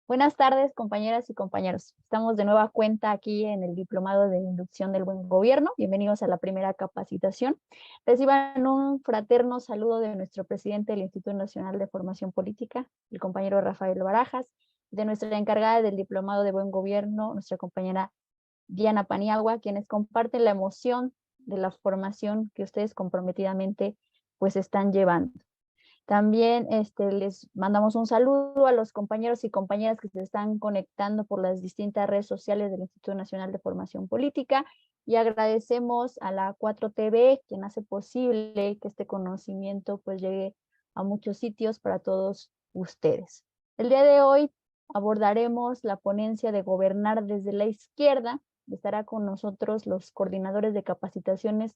Buenas tardes, compañeras y compañeros. Estamos de nueva cuenta aquí en el Diplomado de Inducción del Buen Gobierno. Bienvenidos a la primera capacitación. Reciban un fraterno saludo de nuestro presidente del Instituto Nacional de Formación Política, el compañero Rafael Barajas, de nuestra encargada del Diplomado de Buen Gobierno, nuestra compañera Diana Paniagua, quienes comparten la emoción de la formación que ustedes comprometidamente pues están llevando. También les mandamos un saludo a los compañeros y compañeras que se están conectando por las distintas redes sociales del Instituto Nacional de Formación Política y agradecemos a la 4TV, quien hace posible que este conocimiento pues llegue a muchos sitios para todos ustedes. El día de hoy abordaremos la ponencia de Gobernar desde la Izquierda. Estará con nosotros los coordinadores de capacitaciones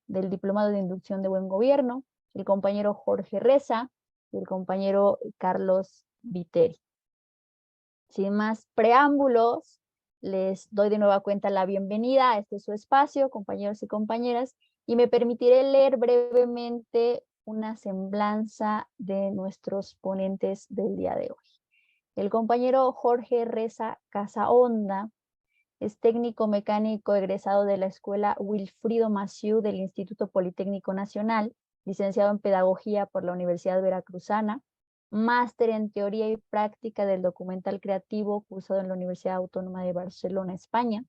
del Diplomado de Inducción de Buen Gobierno, el compañero Jorge Reza y el compañero Carlos Viteri. Sin más preámbulos, les doy de nueva cuenta la bienvenida a este su espacio, compañeros y compañeras, y me permitiré leer brevemente una semblanza de nuestros ponentes del día de hoy. El compañero Jorge Reza Casahonda es técnico mecánico egresado de la Escuela Wilfrido Massieu del Instituto Politécnico Nacional, licenciado en Pedagogía por la Universidad Veracruzana, máster en Teoría y Práctica del Documental Creativo cursado en la Universidad Autónoma de Barcelona, España.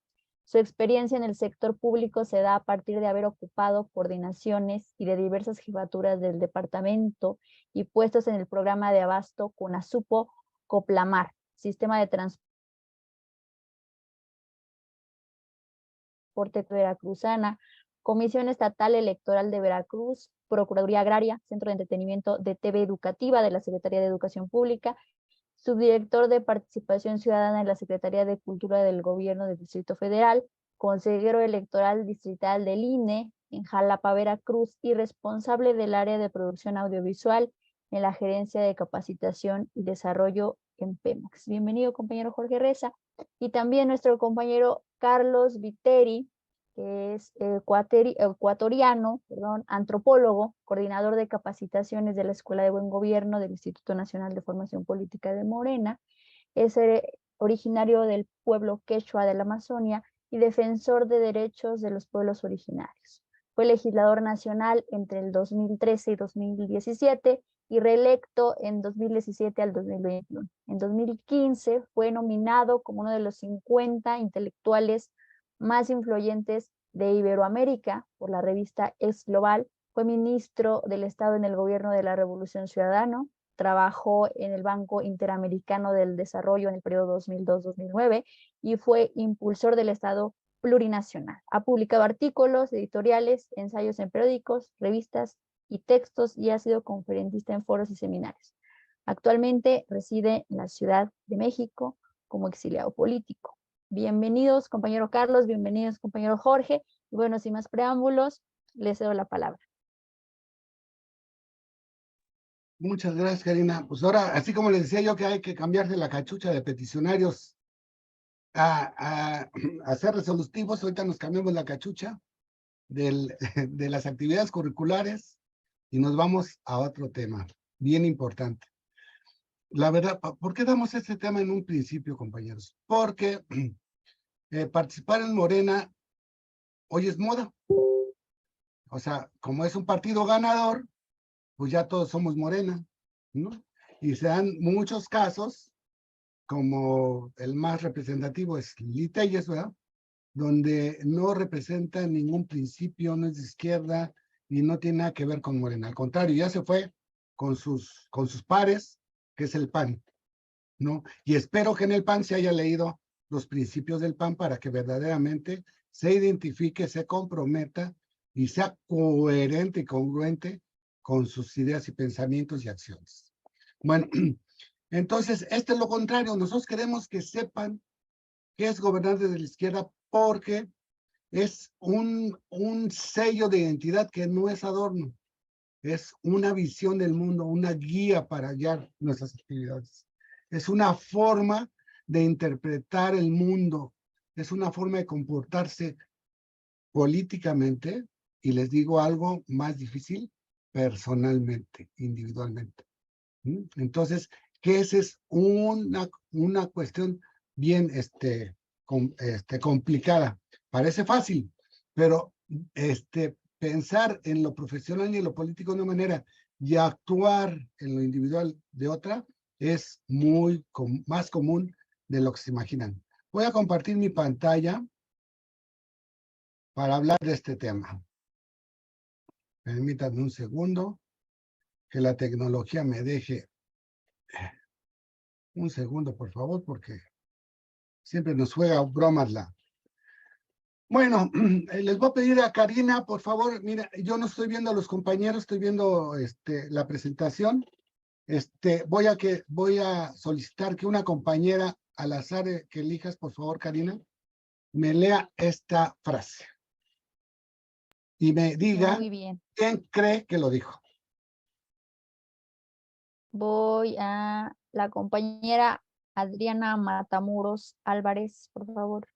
Su experiencia en el sector público se da a partir de haber ocupado coordinaciones y de diversas jefaturas del departamento y puestos en el programa de abasto CONASUPO Coplamar, Sistema de Transporte Veracruzana, Comisión Estatal Electoral de Veracruz, Procuraduría Agraria, Centro de Entretenimiento de TV Educativa de la Secretaría de Educación Pública, subdirector de Participación Ciudadana en la Secretaría de Cultura del Gobierno del Distrito Federal, consejero electoral distrital del INE en Jalapa, Veracruz, y responsable del área de producción audiovisual en la Gerencia de Capacitación y Desarrollo en Pemex. Bienvenido, compañero Jorge Reza. Y también nuestro compañero Carlos Viteri, que es ecuatoriano, antropólogo, coordinador de capacitaciones de la Escuela de Buen Gobierno del Instituto Nacional de Formación Política de Morena, es originario del pueblo quechua de la Amazonia y defensor de derechos de los pueblos originarios. Fue legislador nacional entre el 2013 y 2017 y reelecto en 2017 al 2021. En 2015 fue nominado como uno de los 50 intelectuales más influyentes de Iberoamérica por la revista Ex Global. Fue ministro del Estado en el gobierno de la Revolución Ciudadana. Trabajó en el Banco Interamericano del Desarrollo en el periodo 2002-2009 y fue impulsor del Estado plurinacional. Ha publicado artículos, editoriales, ensayos en periódicos, revistas y textos y ha sido conferencista en foros y seminarios. Actualmente reside en la Ciudad de México como exiliado político. Bienvenidos, compañero Carlos, bienvenidos, compañero Jorge. Y bueno, sin más preámbulos, les cedo la palabra. Muchas gracias, Karina. Pues ahora, así como les decía yo que hay que cambiarse la cachucha de peticionarios a ser resolutivos, ahorita nos cambiamos la cachucha de las actividades curriculares y nos vamos a otro tema bien importante. La verdad, ¿por qué damos este tema en un principio, compañeros? Porque participar en Morena hoy es moda. O sea, como es un partido ganador, pues ya todos somos Morena, ¿no? Y se dan muchos casos, como el más representativo es Lili Telles, ¿verdad? Donde no representa ningún principio, no es de izquierda y no tiene nada que ver con Morena. Al contrario, ya se fue con sus pares, que es el PAN, ¿no? Y espero que en el PAN se haya leído los principios del PAN para que verdaderamente se identifique, se comprometa y sea coherente y congruente con sus ideas y pensamientos y acciones. Bueno, entonces, esto es lo contrario. Nosotros queremos que sepan qué es gobernar desde la izquierda porque es un sello de identidad que no es adorno. Es una visión del mundo, una guía para hallar nuestras actividades. Es una forma de interpretar el mundo. Es una forma de comportarse políticamente, y les digo algo más difícil, personalmente, individualmente. Entonces, que esa es una cuestión bien complicada. Parece fácil, pero pensar en lo profesional y en lo político de una manera y actuar en lo individual de otra es más común de lo que se imaginan. Voy a compartir mi pantalla para hablar de este tema. Permítanme un segundo, que la tecnología me deje. Un segundo, por favor, porque siempre nos juega bromas la. Bueno, les voy a pedir a Karina, por favor, mira, yo no estoy viendo a los compañeros, estoy viendo la presentación. Voy a solicitar que una compañera al azar que elijas, por favor, Karina, me lea esta frase y me diga Muy bien. quién cree que lo dijo. Voy a la compañera Adriana Matamoros Álvarez, por favor.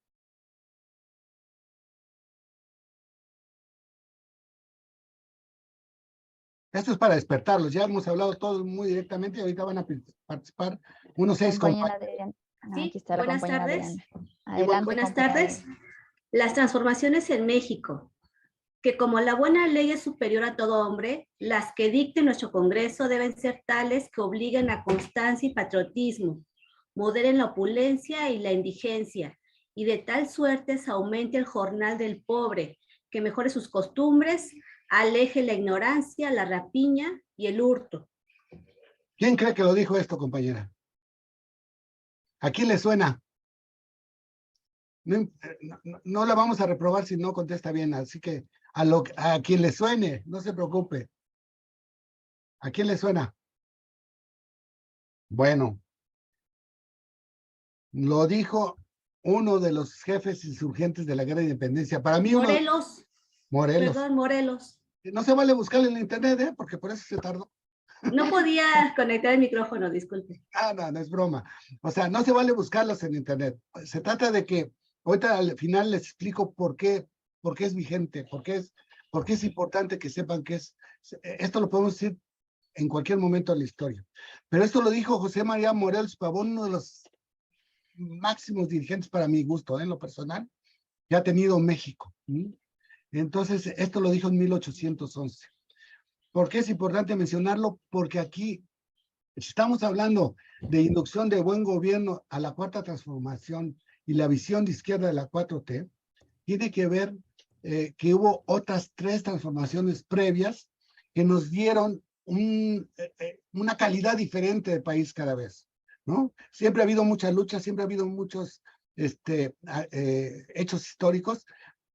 Esto es para despertarlos. Ya hemos hablado todos muy directamente y ahorita van a participar unos 6 Compañera compañeros. Adriana. Sí, Aquí está la buenas compañera tardes. Adriana. Adelante, Buenas compañera tardes. Adriana. Las transformaciones en México, que como la buena ley es superior a todo hombre, las que dicte nuestro Congreso deben ser tales que obliguen a constancia y patriotismo, moderen la opulencia y la indigencia, y de tal suerte se aumente el jornal del pobre, que mejore sus costumbres, aleje la ignorancia, la rapiña y el hurto. ¿Quién cree que lo dijo esto, compañera? ¿A quién le suena? No la vamos a reprobar si no contesta bien, así que a quien le suene, no se preocupe. ¿A quién le suena? Bueno, lo dijo uno de los jefes insurgentes de la Guerra de Independencia. Para mí Morelos. Morelos. Perdón, Morelos. No se vale buscarle en la internet, porque por eso se tardó. No podía conectar el micrófono, disculpe. No es broma. O sea, no se vale buscarlos en internet. Se trata de que ahorita al final les explico por qué es vigente, por qué es importante que sepan que esto lo podemos decir en cualquier momento de la historia. Pero esto lo dijo José María Morelos Pavón, uno de los máximos dirigentes para mi gusto, en lo personal, que ha tenido México. Entonces, esto lo dijo en 1811. ¿Por qué es importante mencionarlo? Porque aquí estamos hablando de inducción de buen gobierno a la cuarta transformación y la visión de izquierda de la 4T, tiene que ver que hubo otras 3 transformaciones previas que nos dieron una calidad diferente de país cada vez, ¿no? Siempre ha habido mucha lucha, siempre ha habido muchos hechos históricos,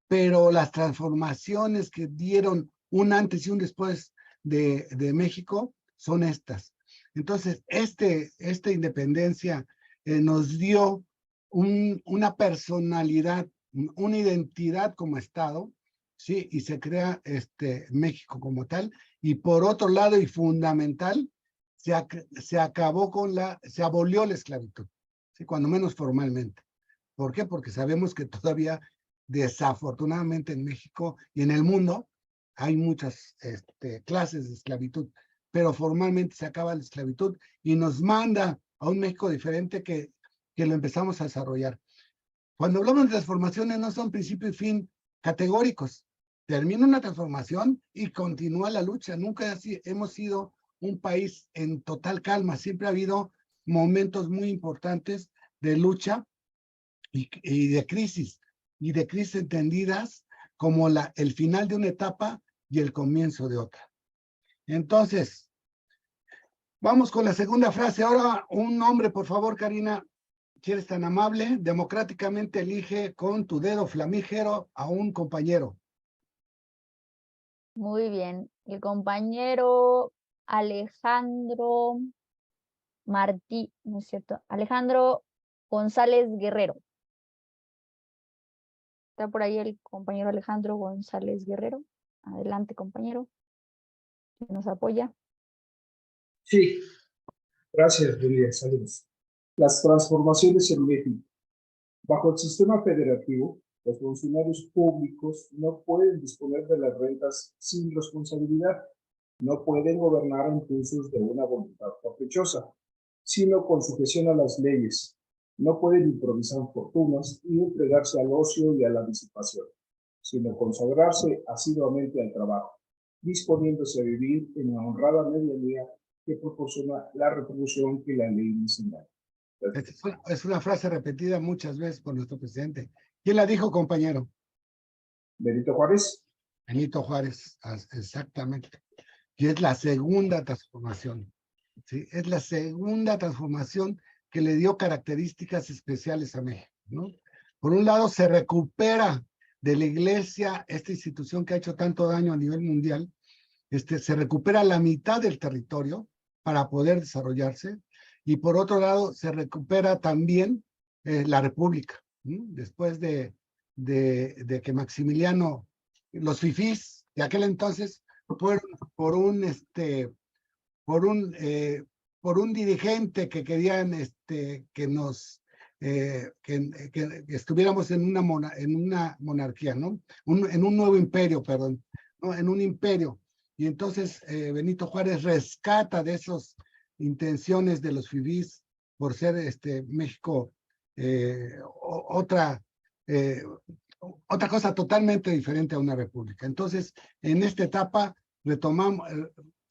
pero las transformaciones que dieron un antes y un después de México son estas. Entonces, esta independencia nos dio una personalidad, una identidad como Estado, ¿sí? Y se crea México como tal. Y por otro lado, y fundamental, se abolió la esclavitud, ¿sí? Cuando menos formalmente. ¿Por qué? Porque sabemos que todavía, desafortunadamente en México y en el mundo, hay muchas clases de esclavitud, pero formalmente se acaba la esclavitud y nos manda a un México diferente que lo empezamos a desarrollar. Cuando hablamos de transformaciones, no son principio y fin categóricos. Termina una transformación y continúa la lucha. Nunca hemos sido un país en total calma. Siempre ha habido momentos muy importantes de lucha y de crisis entendidas como el final de una etapa y el comienzo de otra. Entonces, vamos con la segunda frase. Ahora, un nombre, por favor, Karina, si eres tan amable, democráticamente elige con tu dedo flamígero a un compañero. Muy bien. El compañero Alejandro Martí, ¿no es cierto? Alejandro González Guerrero. Está por ahí el compañero Alejandro González Guerrero. Adelante, compañero. ¿Nos apoya? Sí, gracias, Julia. Saludos. Las transformaciones en México. Bajo el sistema federativo, los funcionarios públicos no pueden disponer de las rentas sin responsabilidad. No pueden gobernar a impulsos de una voluntad caprichosa. sino con sujeción a las leyes. No pueden improvisar fortunas ni entregarse al ocio y a la disipación, sino consagrarse asiduamente al trabajo, disponiéndose a vivir en la honrada medianía que proporciona la retribución que la ley señala. Es una frase repetida muchas veces por nuestro presidente. ¿Quién la dijo, compañero? Benito Juárez. Benito Juárez, exactamente. Y es la segunda transformación, ¿sí? Es la segunda transformación que le dio características especiales a México, ¿no? Por un lado, se recupera de la iglesia, esta institución que ha hecho tanto daño a nivel mundial, se recupera la mitad del territorio para poder desarrollarse, y por otro lado, se recupera también la república, ¿no? Después de que Maximiliano, los fifís de aquel entonces, por un dirigente que querían que nos que estuviéramos en una monarquía, ¿no? En un nuevo imperio, perdón, ¿no? En un imperio. Y entonces Benito Juárez rescata de esas intenciones de los fifís por ser México otra cosa totalmente diferente a una república. Entonces, en esta etapa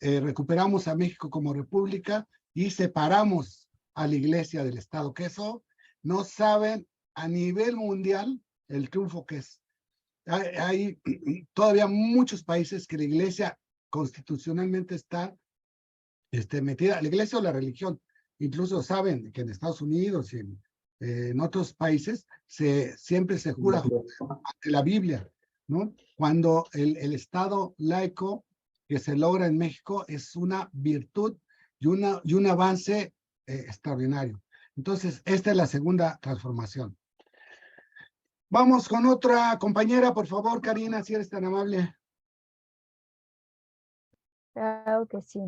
recuperamos a México como república y separamos a la iglesia del Estado, que eso no saben a nivel mundial el triunfo que es. Hay todavía muchos países que la iglesia constitucionalmente está metida, la iglesia o la religión. Incluso saben que en Estados Unidos y en otros países siempre se jura ante la Biblia, ¿no? Cuando el Estado laico que se logra en México es una virtud y un avance extraordinario. Entonces, esta es la segunda transformación. Vamos con otra compañera, por favor, Karina, si eres tan amable. Claro que sí.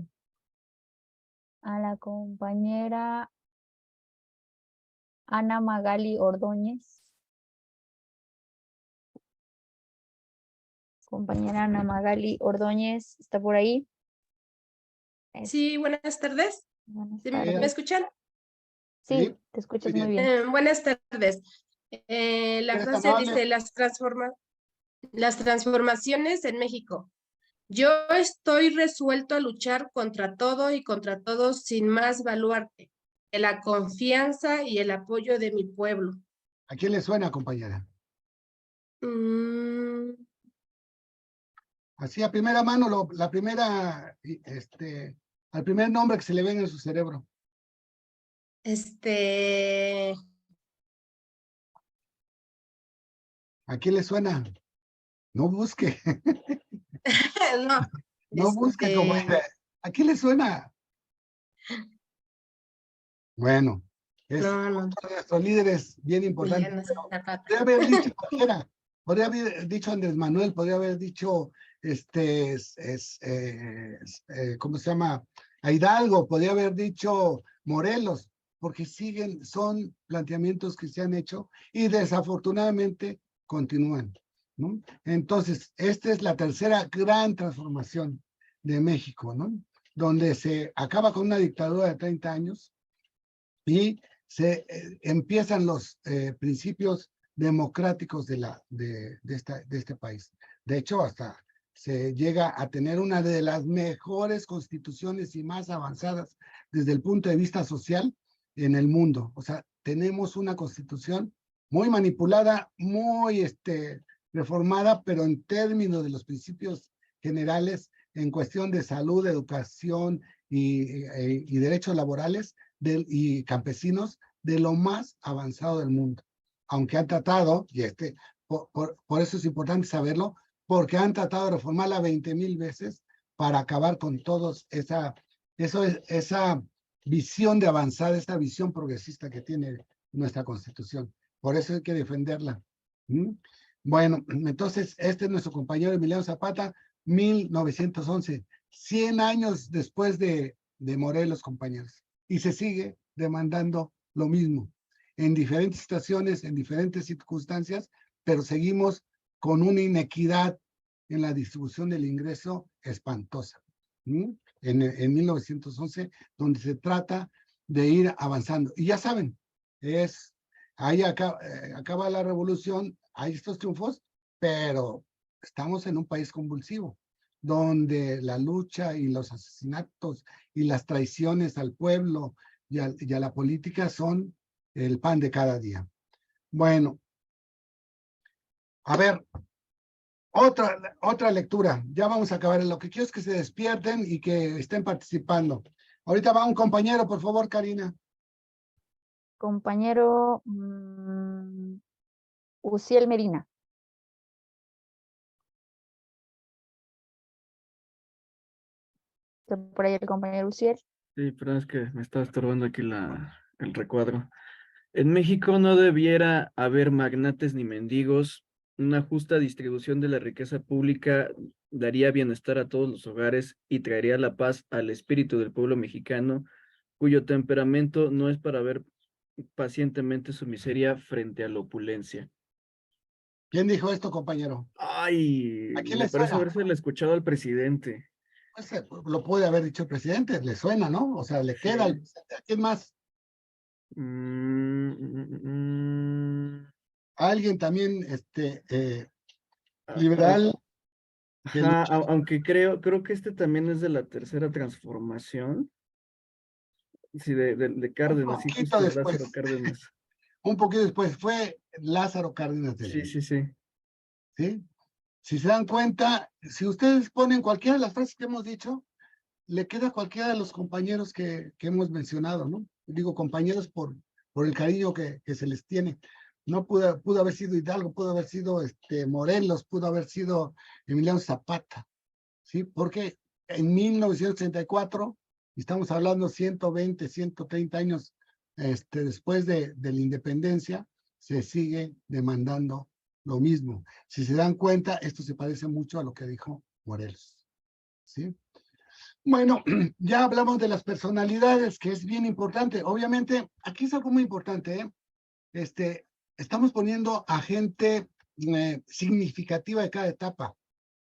A la compañera Ana Magali Ordóñez. Compañera Ana Magali Ordóñez, ¿está por ahí? Sí, buenas tardes. Buenas ¿Me tardes. escuchan? Sí, te escuchas muy bien. Buenas tardes. La frase dice, las transformaciones en México. Yo estoy resuelto a luchar contra todo y contra todos sin más baluarte de la confianza y el apoyo de mi pueblo. ¿A quién le suena, compañera? Así a primera mano, al primer nombre que se le venga en su cerebro. ¿A quién le suena? No busque. No. No busque, compañera. ¿A quién le suena? Bueno, es uno de nuestros líderes bien importante. Podría haber dicho cualquiera. Podría haber dicho Andrés Manuel, podría haber dicho ¿cómo se llama? A Hidalgo, podría haber dicho Morelos, porque son planteamientos que se han hecho y desafortunadamente continúan, ¿no? Entonces, esta es la tercera gran transformación de México, ¿no? Donde se acaba con una dictadura de 30 años y se empiezan los principios democráticos de este país. De hecho, hasta se llega a tener una de las mejores constituciones y más avanzadas desde el punto de vista social en el mundo. O sea, tenemos una constitución muy manipulada, muy reformada, pero en términos de los principios generales en cuestión de salud, educación y derechos laborales y campesinos, de lo más avanzado del mundo. Aunque han tratado, y por eso es importante saberlo, porque han tratado de reformarla 20,000 veces para acabar con todos esa visión de avanzada, esta visión progresista que tiene nuestra Constitución. Por eso hay que defenderla. Bueno, entonces este es nuestro compañero Emiliano Zapata, 1911, 100 años después de Morelos, compañeros. Y se sigue demandando lo mismo, en diferentes situaciones, en diferentes circunstancias, pero seguimos con una inequidad en la distribución del ingreso espantosa. En 1911, donde se trata de ir avanzando. Y ya saben, ahí acaba la revolución, hay estos triunfos, pero estamos en un país convulsivo, donde la lucha y los asesinatos y las traiciones al pueblo y a la política son el pan de cada día. Bueno, a ver, otra lectura. Ya vamos a acabar. Lo que quiero es que se despierten y que estén participando. Ahorita va un compañero, por favor, Karina. Compañero Uciel Medina. ¿Está por ahí el compañero Uciel? Sí, pero es que me está estorbando aquí el recuadro. En México no debiera haber magnates ni mendigos. Una justa distribución de la riqueza pública daría bienestar a todos los hogares y traería la paz al espíritu del pueblo mexicano, cuyo temperamento no es para ver pacientemente su miseria frente a la opulencia. ¿Quién dijo esto, compañero? Ay, ¿A quién me le parece suena? haberse escuchado al presidente. Pues, lo puede haber dicho el presidente, le suena, ¿no? O sea, le queda al presidente. ¿A quién más? Alguien también, liberal, que Ajá, aunque creo que este también es de la tercera transformación. Sí, de Cárdenas, sí, poquito justo de Lázaro después, Cárdenas. un poquito después, fue Lázaro Cárdenas de Sí, León, sí, sí. ¿sí? Si se dan cuenta, si ustedes ponen cualquiera de las frases que hemos dicho, le queda a cualquiera de los compañeros que hemos mencionado, ¿no? Digo compañeros por el cariño que se les tiene. No pudo haber sido Hidalgo, pudo haber sido Morelos, pudo haber sido Emiliano Zapata, ¿sí? Porque en 1934, estamos hablando 120, 130 años después de la independencia, se sigue demandando lo mismo. Si se dan cuenta, esto se parece mucho a lo que dijo Morelos, ¿sí? Bueno, ya hablamos de las personalidades, que es bien importante. Obviamente, aquí es algo muy importante, ¿eh? Estamos poniendo a gente significativa de cada etapa,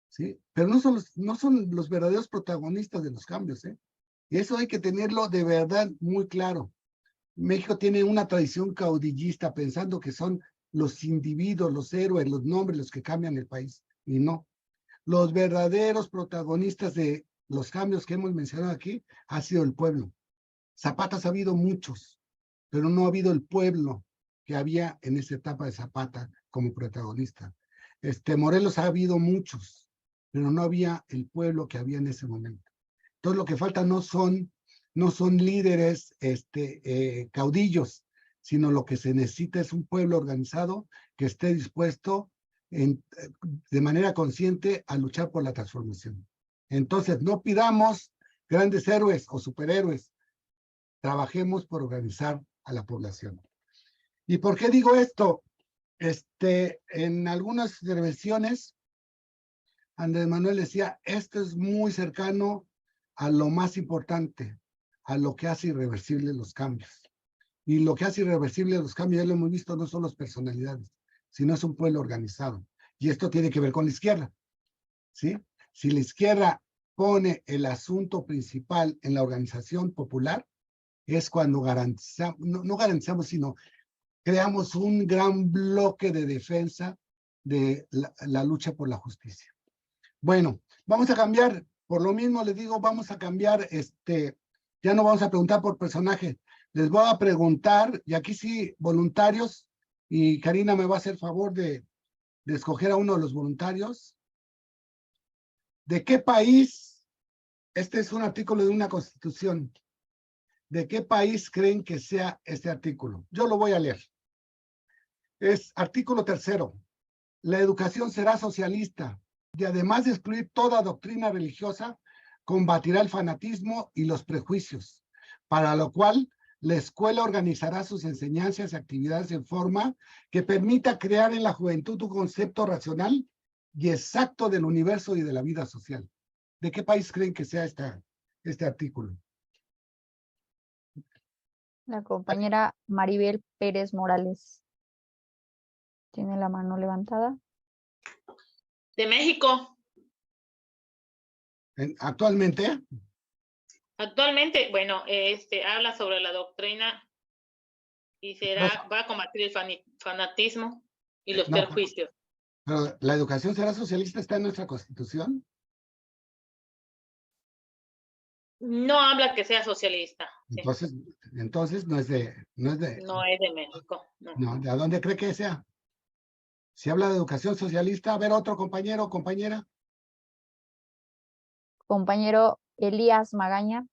¿sí? Pero no son los verdaderos protagonistas de los cambios, ¿eh? Y eso hay que tenerlo de verdad muy claro. México tiene una tradición caudillista, pensando que son los individuos, los héroes, los nombres los que cambian el país, y no. Los verdaderos protagonistas de los cambios que hemos mencionado aquí ha sido el pueblo. Zapata ha habido muchos, pero no ha habido el pueblo que había en esa etapa de Zapata como protagonista. Morelos ha habido muchos, pero no había el pueblo que había en ese momento. Entonces lo que falta no son líderes caudillos, sino lo que se necesita es un pueblo organizado que esté dispuesto de manera consciente a luchar por la transformación. Entonces, no pidamos grandes héroes o superhéroes, trabajemos por organizar a la población. ¿Y por qué digo esto? En algunas intervenciones, Andrés Manuel decía, esto es muy cercano a lo más importante, a lo que hace irreversible los cambios. Y lo que hace irreversible los cambios, ya lo hemos visto, no son las personalidades, sino es un pueblo organizado. Y esto tiene que ver con la izquierda, ¿sí? Si la izquierda pone el asunto principal en la organización popular, es cuando garantizamos, no garantizamos, sino creamos un gran bloque de defensa de la lucha por la justicia. Bueno, vamos a cambiar, por lo mismo les digo, vamos a cambiar, ya no vamos a preguntar por personaje, les voy a preguntar, y aquí sí, voluntarios, y Karina me va a hacer favor de escoger a uno de los voluntarios. ¿De qué país? Este es un artículo de una constitución. ¿De qué país creen que sea este artículo? Yo lo voy a leer. Es artículo 3. La educación será socialista y además de excluir toda doctrina religiosa, combatirá el fanatismo y los prejuicios, para lo cual la escuela organizará sus enseñanzas y actividades en forma que permita crear en la juventud un concepto racional y exacto del universo y de la vida social. ¿De qué país creen que sea este artículo? La compañera Maribel Pérez Morales. Tiene la mano levantada. De México. ¿Actualmente? Actualmente, bueno, habla sobre la doctrina y va a combatir el fanatismo y los No, perjuicios. pero la educación será socialista, está en nuestra Constitución. No habla que sea socialista. Sí. Entonces no es de No es de México. No. No, ¿de dónde cree que sea? Si habla de educación socialista, a ver, otro compañero o compañera. Compañero Elías Magaña.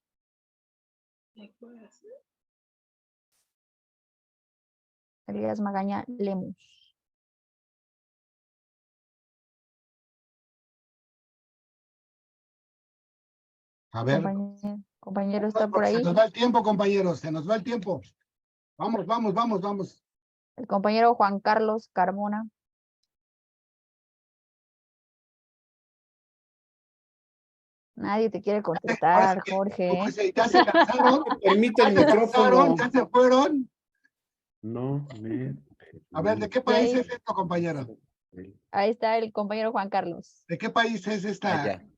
Elías Magaña Lemus. A ver. Compañero está por ahí. Se nos va el tiempo, compañeros, se nos va el tiempo. Vamos, vamos, vamos, vamos. El compañero Juan Carlos Carmona. Nadie te quiere contestar, Jorge. Ya se cansaron. Permite el micrófono. Ya se fueron. No, A ver, ¿de qué país es esto, compañero? Ahí está el compañero Juan Carlos. ¿De qué país es esta? Allá.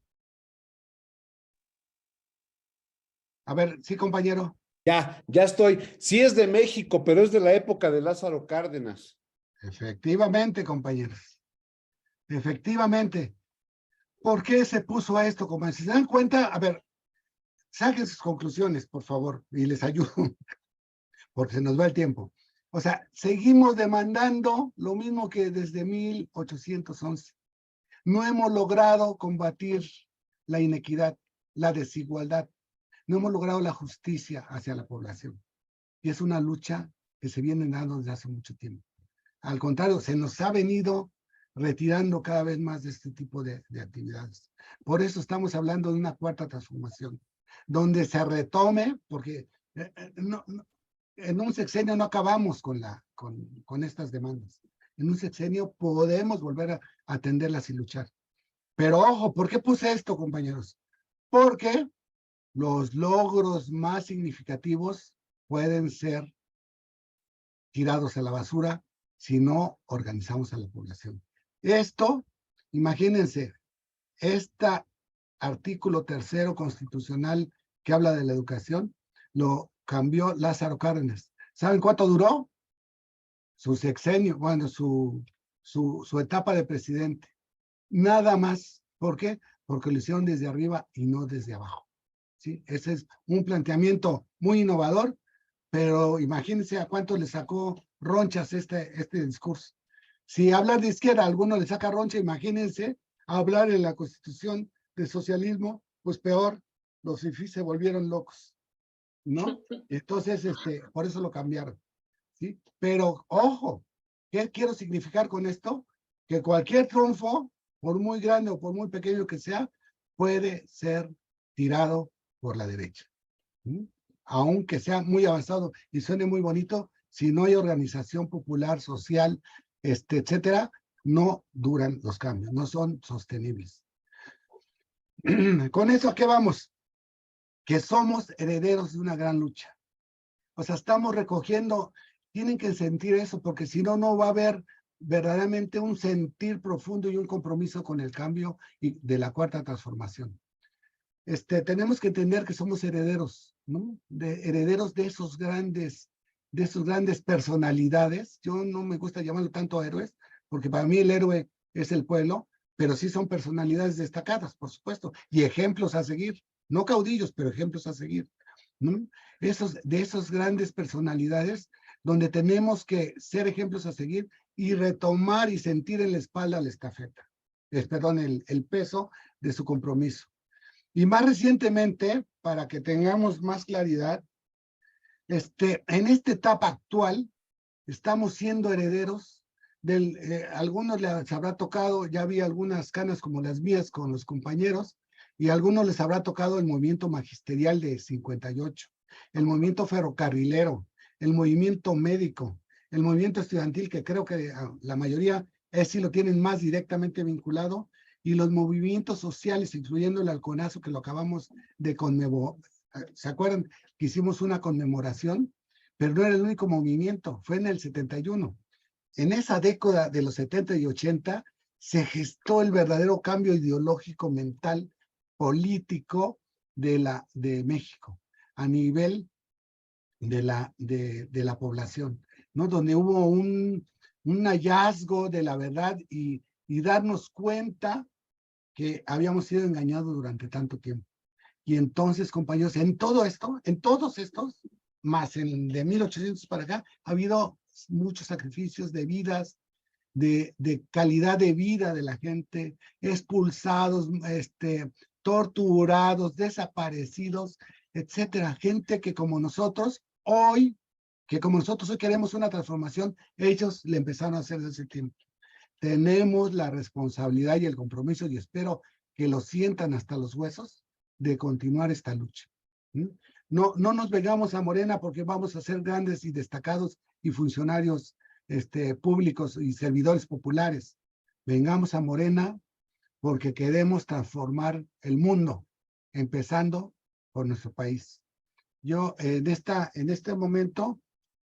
A ver, sí, compañero. Ya estoy. Sí es de México, pero es de la época de Lázaro Cárdenas. Efectivamente, compañeros. Efectivamente. ¿Por qué se puso a esto? Como si se dan cuenta, a ver, saquen sus conclusiones, por favor, y les ayudo, porque se nos va el tiempo. O sea, seguimos demandando lo mismo que desde 1811. No hemos logrado combatir la inequidad, la desigualdad. No hemos logrado la justicia hacia la población. Y es una lucha que se viene dando desde hace mucho tiempo. Al contrario, se nos ha venido retirando cada vez más de este tipo de actividades. Por eso estamos hablando de una cuarta transformación, donde se retome, porque en un sexenio no acabamos con estas demandas. En un sexenio podemos volver a atenderlas y luchar. Pero ojo, ¿por qué puse esto, compañeros? Porque los logros más significativos pueden ser tirados a la basura si no organizamos a la población. Esto, imagínense, este artículo 3º constitucional que habla de la educación, lo cambió Lázaro Cárdenas. ¿Saben cuánto duró? Su sexenio, bueno, su etapa de presidente. Nada más. ¿Por qué? Porque lo hicieron desde arriba y no desde abajo. ¿Sí? Ese es un planteamiento muy innovador, pero imagínense a cuánto le sacó ronchas este discurso. Si hablar de izquierda a alguno le saca roncha, imagínense hablar en la Constitución de socialismo, pues peor, los fifís se volvieron locos, ¿no? Entonces, por eso lo cambiaron, ¿sí? Pero, ojo, ¿qué quiero significar con esto? Que cualquier triunfo, por muy grande o por muy pequeño que sea, puede ser tirado por la derecha. ¿Sí? Aunque sea muy avanzado y suene muy bonito, si no hay organización popular, social, etcétera, no duran los cambios, no son sostenibles. Con eso, ¿a qué vamos? Que somos herederos de una gran lucha. O sea, estamos recogiendo, tienen que sentir eso, porque si no, no va a haber verdaderamente un sentir profundo y un compromiso con el cambio y de la cuarta transformación. Tenemos que entender que somos herederos, ¿no? Herederos de esos grandes personalidades. Yo no me gusta llamarlo tanto héroes, porque para mí el héroe es el pueblo, pero sí son personalidades destacadas, por supuesto, y ejemplos a seguir, no caudillos, pero ejemplos a seguir, ¿no? De esos grandes personalidades donde tenemos que ser ejemplos a seguir y retomar y sentir en la espalda la estafeta, perdón, el peso de su compromiso. Y más recientemente, para que tengamos más claridad, en esta etapa actual, estamos siendo herederos algunos les habrá tocado, ya vi algunas canas como las mías con los compañeros, y a algunos les habrá tocado el movimiento magisterial de 58, el movimiento ferrocarrilero, el movimiento médico, el movimiento estudiantil, que creo que la mayoría sí lo tienen más directamente vinculado, y los movimientos sociales, incluyendo el halconazo que lo acabamos de conmemorar. ¿Se acuerdan que hicimos una conmemoración? Pero no era el único movimiento, fue en el 71. En esa década de los 70 y 80 se gestó el verdadero cambio ideológico, mental, político, de México, a nivel de la población, ¿no? Donde hubo un hallazgo de la verdad y darnos cuenta que habíamos sido engañados durante tanto tiempo. Y entonces, compañeros, en todo esto, en todos estos, más en de 1800 para acá, ha habido muchos sacrificios de vidas, de calidad de vida de la gente, expulsados, torturados, desaparecidos, etcétera. Gente que como nosotros hoy queremos una transformación, ellos le empezaron a hacer desde ese tiempo. Tenemos la responsabilidad y el compromiso, y espero que lo sientan hasta los huesos, de continuar esta lucha. No nos vengamos a Morena porque vamos a ser grandes y destacados y funcionarios públicos y servidores populares. Vengamos a Morena porque queremos transformar el mundo, empezando por nuestro país. Yo en este momento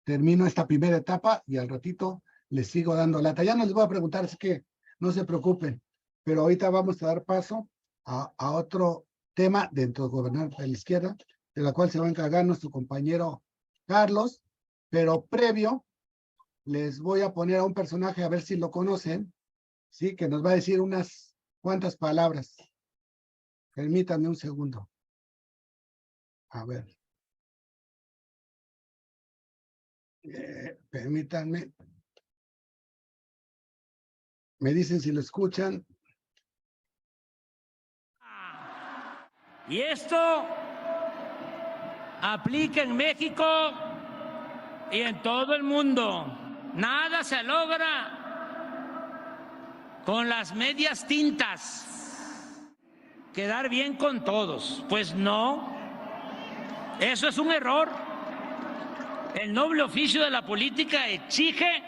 termino esta primera etapa y al ratito les sigo dando lata. Ya no les voy a preguntar, así que no se preocupen, pero ahorita vamos a dar paso a otro tema dentro de Gobernar para la Izquierda, de la cual se va a encargar nuestro compañero Carlos, pero previo les voy a poner a un personaje a ver si lo conocen, ¿sí? Que nos va a decir unas cuantas palabras. Permítanme un segundo. A ver. Permítanme. Me dicen si lo escuchan. Y esto aplica en México y en todo el mundo. Nada se logra con las medias tintas, quedar bien con todos. Pues no, eso es un error. El noble oficio de la política exige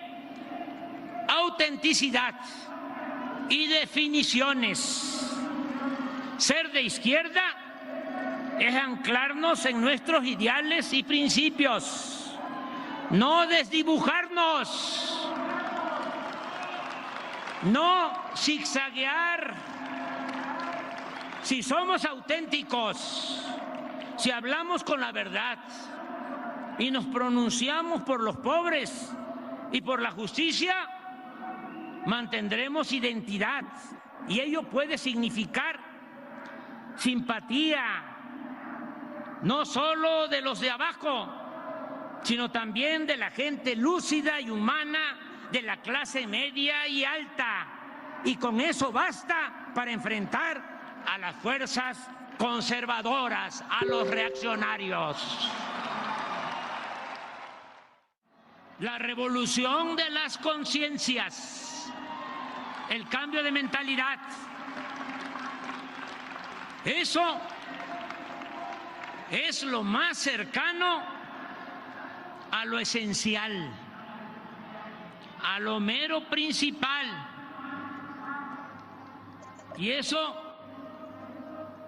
autenticidad y definiciones. Ser de izquierda es anclarnos en nuestros ideales y principios, no desdibujarnos, no zigzaguear. Si somos auténticos, si hablamos con la verdad y nos pronunciamos por los pobres y por la justicia, mantendremos identidad, y ello puede significar simpatía, no solo de los de abajo, sino también de la gente lúcida y humana de la clase media y alta. Y con eso basta para enfrentar a las fuerzas conservadoras, a los reaccionarios. La revolución de las conciencias, el cambio de mentalidad, eso es lo más cercano a lo esencial, a lo mero principal. Y eso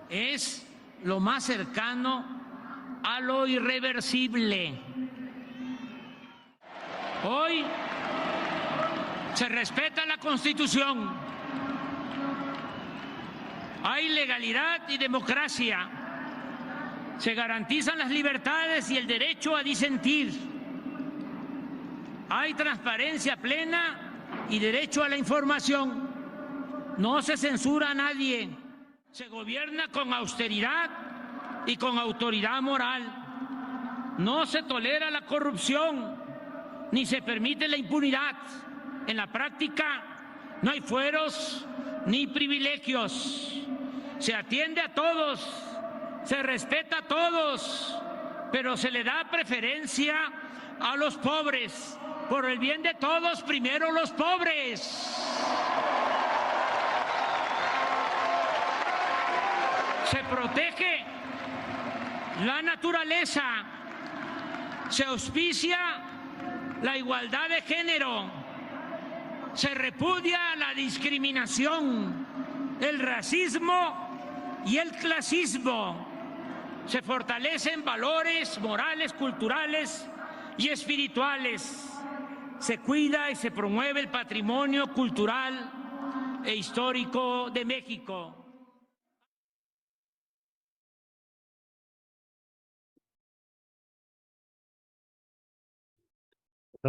es lo más cercano a lo irreversible. Hoy se respeta la Constitución, hay legalidad y democracia, se garantizan las libertades y el derecho a disentir, hay transparencia plena y derecho a la información, no se censura a nadie, se gobierna con austeridad y con autoridad moral, no se tolera la corrupción ni se permite la impunidad. En la práctica no hay fueros ni privilegios. Se atiende a todos, se respeta a todos, pero se le da preferencia a los pobres. Por el bien de todos, primero los pobres. Se protege la naturaleza, se auspicia la igualdad de género, se repudia la discriminación, el racismo y el clasismo, se fortalecen valores morales, culturales y espirituales, se cuida y se promueve el patrimonio cultural e histórico de México.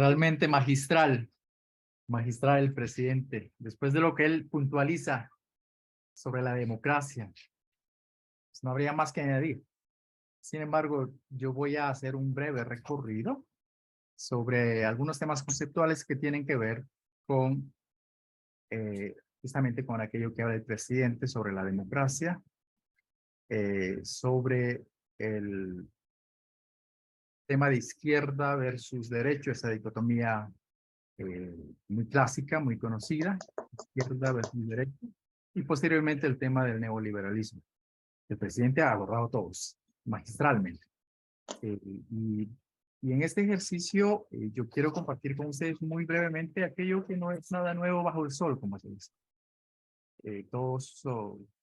realmente magistral el presidente, después de lo que él puntualiza sobre la democracia. Pues no habría más que añadir. Sin embargo, yo voy a hacer un breve recorrido sobre algunos temas conceptuales que tienen que ver con justamente con aquello que habla el presidente sobre la democracia, sobre el tema de izquierda versus derecho, esa dicotomía muy clásica, muy conocida, izquierda versus derecho, y posteriormente el tema del neoliberalismo. El presidente ha abordado todos, magistralmente. Y en este ejercicio yo quiero compartir con ustedes muy brevemente aquello que no es nada nuevo bajo el sol, como se dice. Todos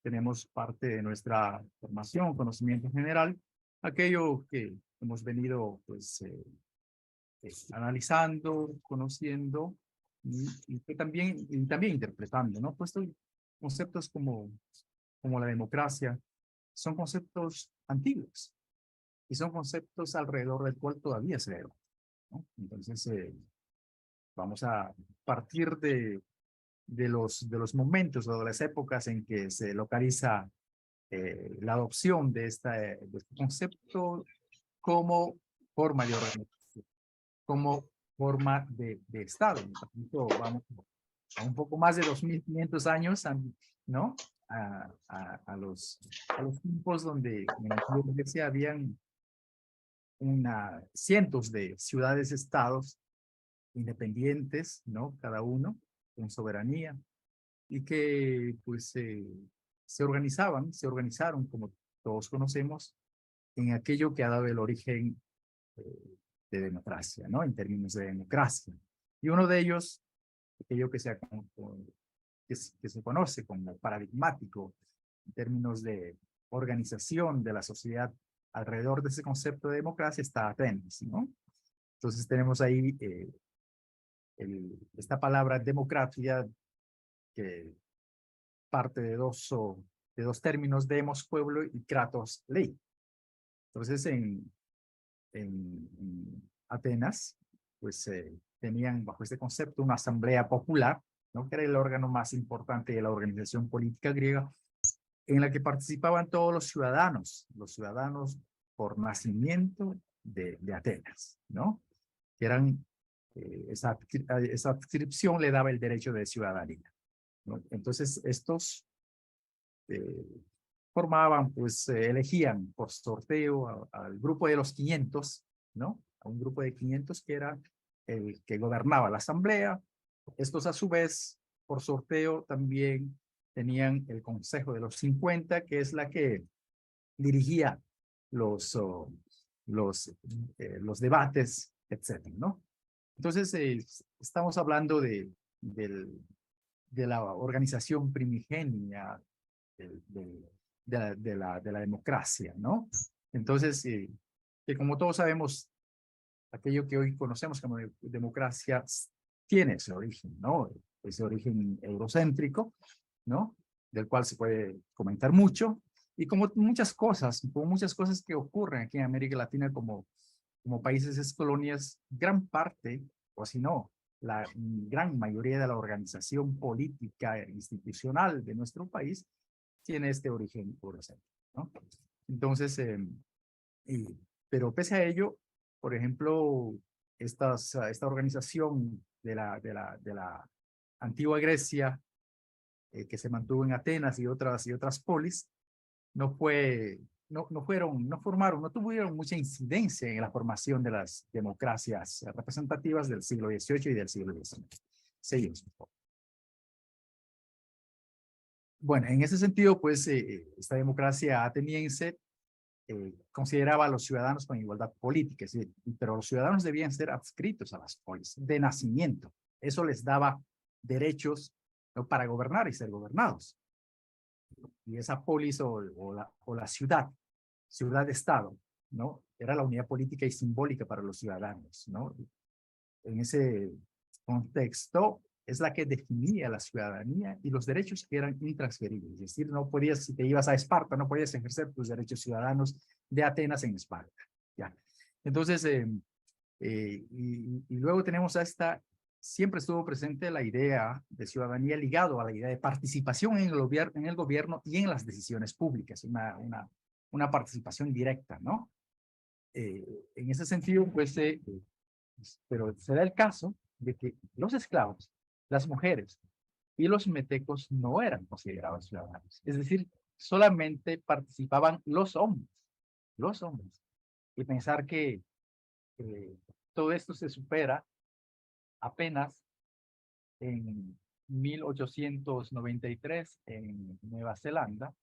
tenemos parte de nuestra formación, conocimiento general, aquello que hemos venido pues analizando, conociendo y que también interpretando, ¿no? Pues conceptos como la democracia son conceptos antiguos y son conceptos alrededor del cual todavía se debate, ¿no? Entonces vamos a partir de los momentos o de las épocas en que se localiza la adopción de este concepto como forma de organización, como forma de Estado. Vamos a un poco más de 2500 años, ¿no? A los tiempos donde en la iglesia habían cientos de ciudades-estados independientes, ¿no? Cada uno con soberanía, y que pues se organizaron, como todos conocemos, en aquello que ha dado el origen de democracia, ¿no? En términos de democracia. Y uno de ellos, aquello que se conoce como paradigmático en términos de organización de la sociedad alrededor de ese concepto de democracia, está Atenas, ¿no? Entonces tenemos ahí esta palabra democracia, que parte de dos términos, demos, pueblo, y kratos, ley. Entonces en Atenas, pues tenían bajo este concepto una asamblea popular, ¿no? Que era el órgano más importante de la organización política griega, en la que participaban todos los ciudadanos por nacimiento de Atenas, ¿no? Que eran, esa adscripción le daba el derecho de ciudadanía, ¿no? Entonces estos formaban, pues elegían por sorteo al grupo de los 500, ¿no? A un grupo de 500 que era el que gobernaba la asamblea. Estos a su vez, por sorteo, también tenían el consejo de los 50, que es la que dirigía los debates, etcétera, ¿no? Entonces, estamos hablando de la organización primigenia de la democracia, ¿no? Entonces, que como todos sabemos, aquello que hoy conocemos como democracia tiene ese origen, ¿no? Ese origen eurocéntrico, ¿no? Del cual se puede comentar mucho, y como muchas cosas que ocurren aquí en América Latina como países ex colonias, gran parte, o si no, la gran mayoría de la organización política e institucional de nuestro país tiene este origen eurocéntrico, ¿no? Entonces, pero pese a ello, por ejemplo, esta organización de la antigua Grecia, que se mantuvo en Atenas y otras polis, no tuvieron mucha incidencia en la formación de las democracias representativas del siglo XVIII y del siglo XIX. Seguimos. Bueno, en ese sentido, pues, esta democracia ateniense consideraba a los ciudadanos con igualdad política, pero los ciudadanos debían ser adscritos a las polis de nacimiento. Eso les daba derechos, ¿no?, para gobernar y ser gobernados. Y esa polis o la ciudad-estado, ¿no?, era la unidad política y simbólica para los ciudadanos, ¿no? En ese contexto es la que definía la ciudadanía y los derechos que eran intransferibles. Es decir, no podías, si te ibas a Esparta, no podías ejercer tus derechos ciudadanos de Atenas en Esparta. ¿Ya? Entonces, Y luego tenemos a siempre estuvo presente la idea de ciudadanía ligado a la idea de participación en el gobierno y en las decisiones públicas, una participación directa, ¿no? En ese sentido, pues, pero se da el caso de que los esclavos, las mujeres y los metecos no eran considerados ciudadanos. Es decir, solamente participaban los hombres. Y pensar que todo esto se supera apenas en 1893 en Nueva Zelanda,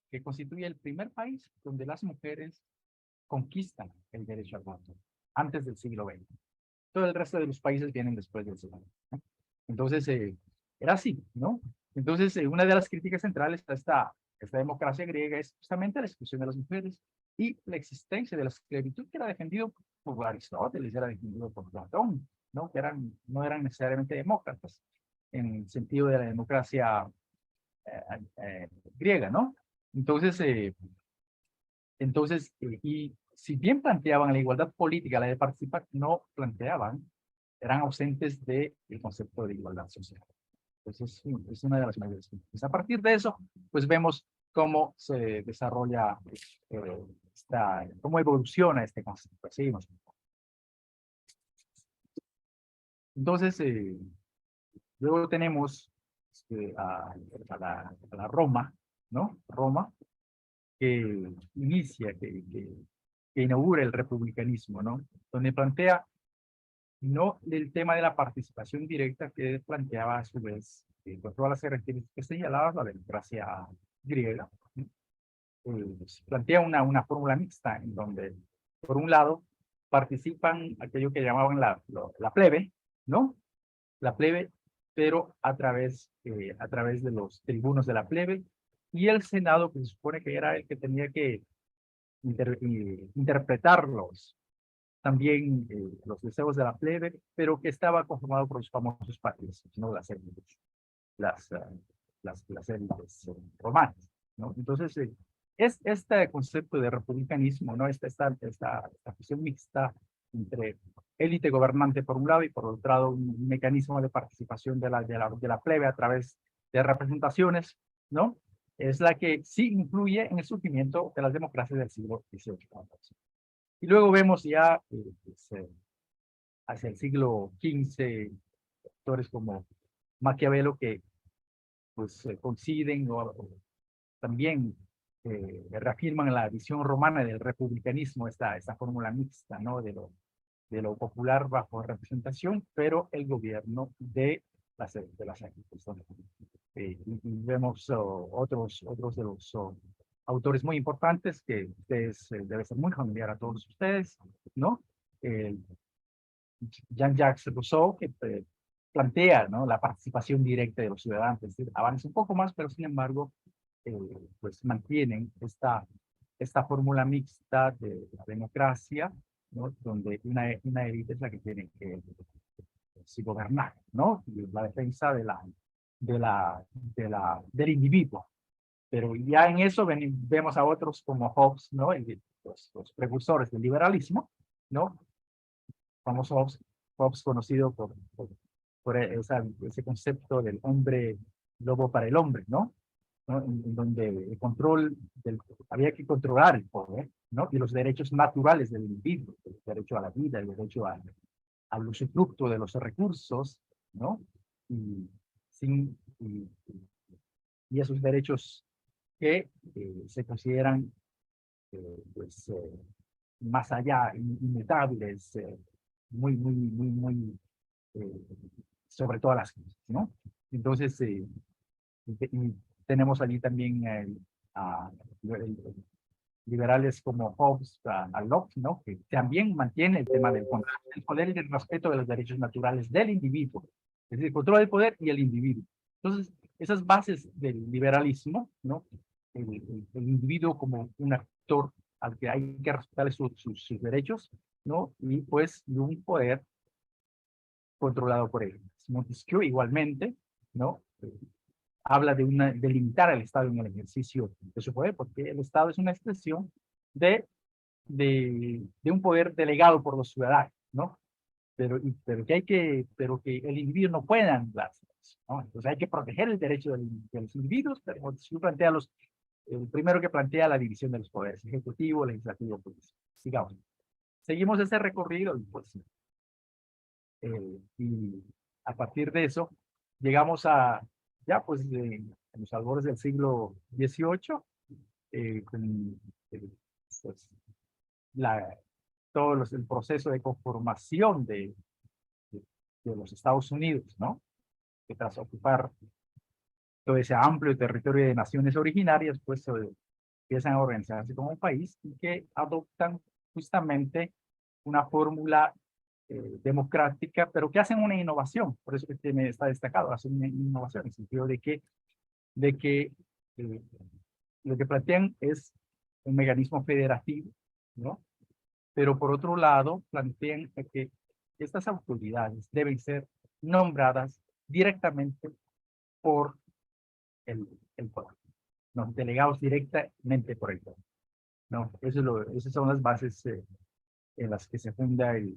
que constituye el primer país donde las mujeres conquistan el derecho al voto, antes del siglo XX. Todo el resto de los países vienen después del siglo XX, ¿no? Entonces, era así, ¿no? Entonces, una de las críticas centrales a esta democracia griega es justamente la exclusión de las mujeres y la existencia de la esclavitud, que era defendido por Aristóteles, era defendido por Platón, ¿no? Que no eran necesariamente demócratas en el sentido de la democracia griega, ¿no? Entonces, y si bien planteaban la igualdad política, la de participar, no planteaban, eran ausentes del concepto de igualdad social. Entonces, es una de las mayores críticas. A partir de eso, pues vemos cómo se desarrolla, cómo evoluciona este concepto. Seguimos. Entonces, luego tenemos a la Roma, ¿no? Roma, que inicia, que inaugura el republicanismo, ¿no? Donde plantea no el tema de la participación directa que planteaba a su vez, con todas las características señaladas, la democracia griega, ¿no? Plantea una fórmula mixta en donde, por un lado, participan aquello que llamaban la plebe, ¿no? La plebe, pero a través de los tribunos de la plebe, y el Senado, que se supone que era el que tenía que interpretarlos también los deseos de la plebe, pero que estaba conformado por los famosos patrios, ¿no? Las élites romanas, ¿no? Entonces, es este concepto de republicanismo, ¿no? Esta fusión mixta entre élite gobernante por un lado y por otro lado un mecanismo de participación de la plebe a través de representaciones, ¿no? Es la que sí influye en el surgimiento de las democracias del siglo XVIII. Y luego vemos ya hacia el siglo XV autores como Maquiavelo que pues coinciden o también reafirman la visión romana del republicanismo, esta fórmula mixta, ¿no? De lo popular bajo representación, pero el gobierno de las élites. Y vemos otros de los autores muy importantes que ustedes debe ser muy familiar a todos ustedes, ¿no? Jean-Jacques Rousseau, que plantea, ¿no? La participación directa de los ciudadanos, es decir, avanza un poco más, pero sin embargo, pues mantienen esta fórmula mixta de la democracia, ¿no? Donde una élite es la que tiene que gobernar, ¿no? Y la defensa del individuo. Pero ya en eso vemos a otros como Hobbes, ¿no? Los precursores del liberalismo, ¿no? Famoso Hobbes conocido por ese concepto del hombre lobo para el hombre, ¿no? En donde el control había que controlar el poder, ¿no? Y los derechos naturales del individuo, el derecho a la vida, el derecho al usufructo de los recursos, ¿no? Y esos derechos que se consideran pues, más allá, inmutables, muy sobre todas las cosas, ¿no? Entonces, y tenemos allí también liberales como Hobbes, a Locke, ¿no? Que también mantiene el tema del control del poder y del respeto de los derechos naturales del individuo, es decir, el control del poder y el individuo. Entonces, esas bases del liberalismo, ¿no? El individuo como un actor al que hay que respetar sus derechos, ¿no? Y pues un poder controlado por él. Montesquieu igualmente, ¿no? Habla de limitar al Estado en el ejercicio de su poder, porque el Estado es una expresión de un poder delegado por los ciudadanos, ¿no? Pero que el individuo no puede anularse, ¿no? Entonces hay que proteger el derecho de los individuos, pero si plantea el primero que plantea la división de los poderes, ejecutivo, legislativo, político. Sigamos. Seguimos ese recorrido y pues, y a partir de eso llegamos a, ya pues, en los albores del siglo XVIII, con pues, el proceso de conformación de los Estados Unidos, ¿no? Que tras ocupar todo ese amplio territorio de naciones originarias, pues empiezan a organizarse como un país y que adoptan justamente una fórmula democrática, pero que hacen una innovación, por eso que está destacado, hacen una innovación, en el sentido de que lo que plantean es un mecanismo federativo, ¿no? Pero por otro lado, plantean que estas autoridades deben ser nombradas directamente por el pueblo, ¿no? Delegados directamente por el pueblo, ¿no? Esas son las bases en las que se funda el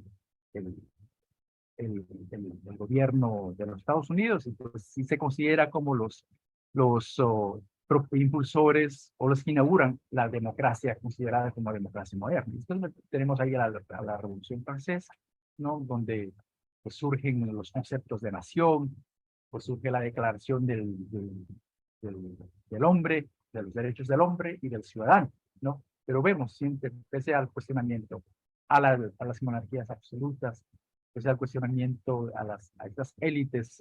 gobierno de los Estados Unidos, y pues sí se considera como los impulsores o los que inauguran la democracia considerada como democracia moderna. Entonces tenemos ahí a la Revolución Francesa, ¿no? Donde pues, surgen los conceptos de nación, pues surge la declaración del hombre, de los derechos del hombre y del ciudadano, ¿no? Pero vemos siempre, pese al cuestionamiento a las monarquías absolutas, pese al cuestionamiento a estas élites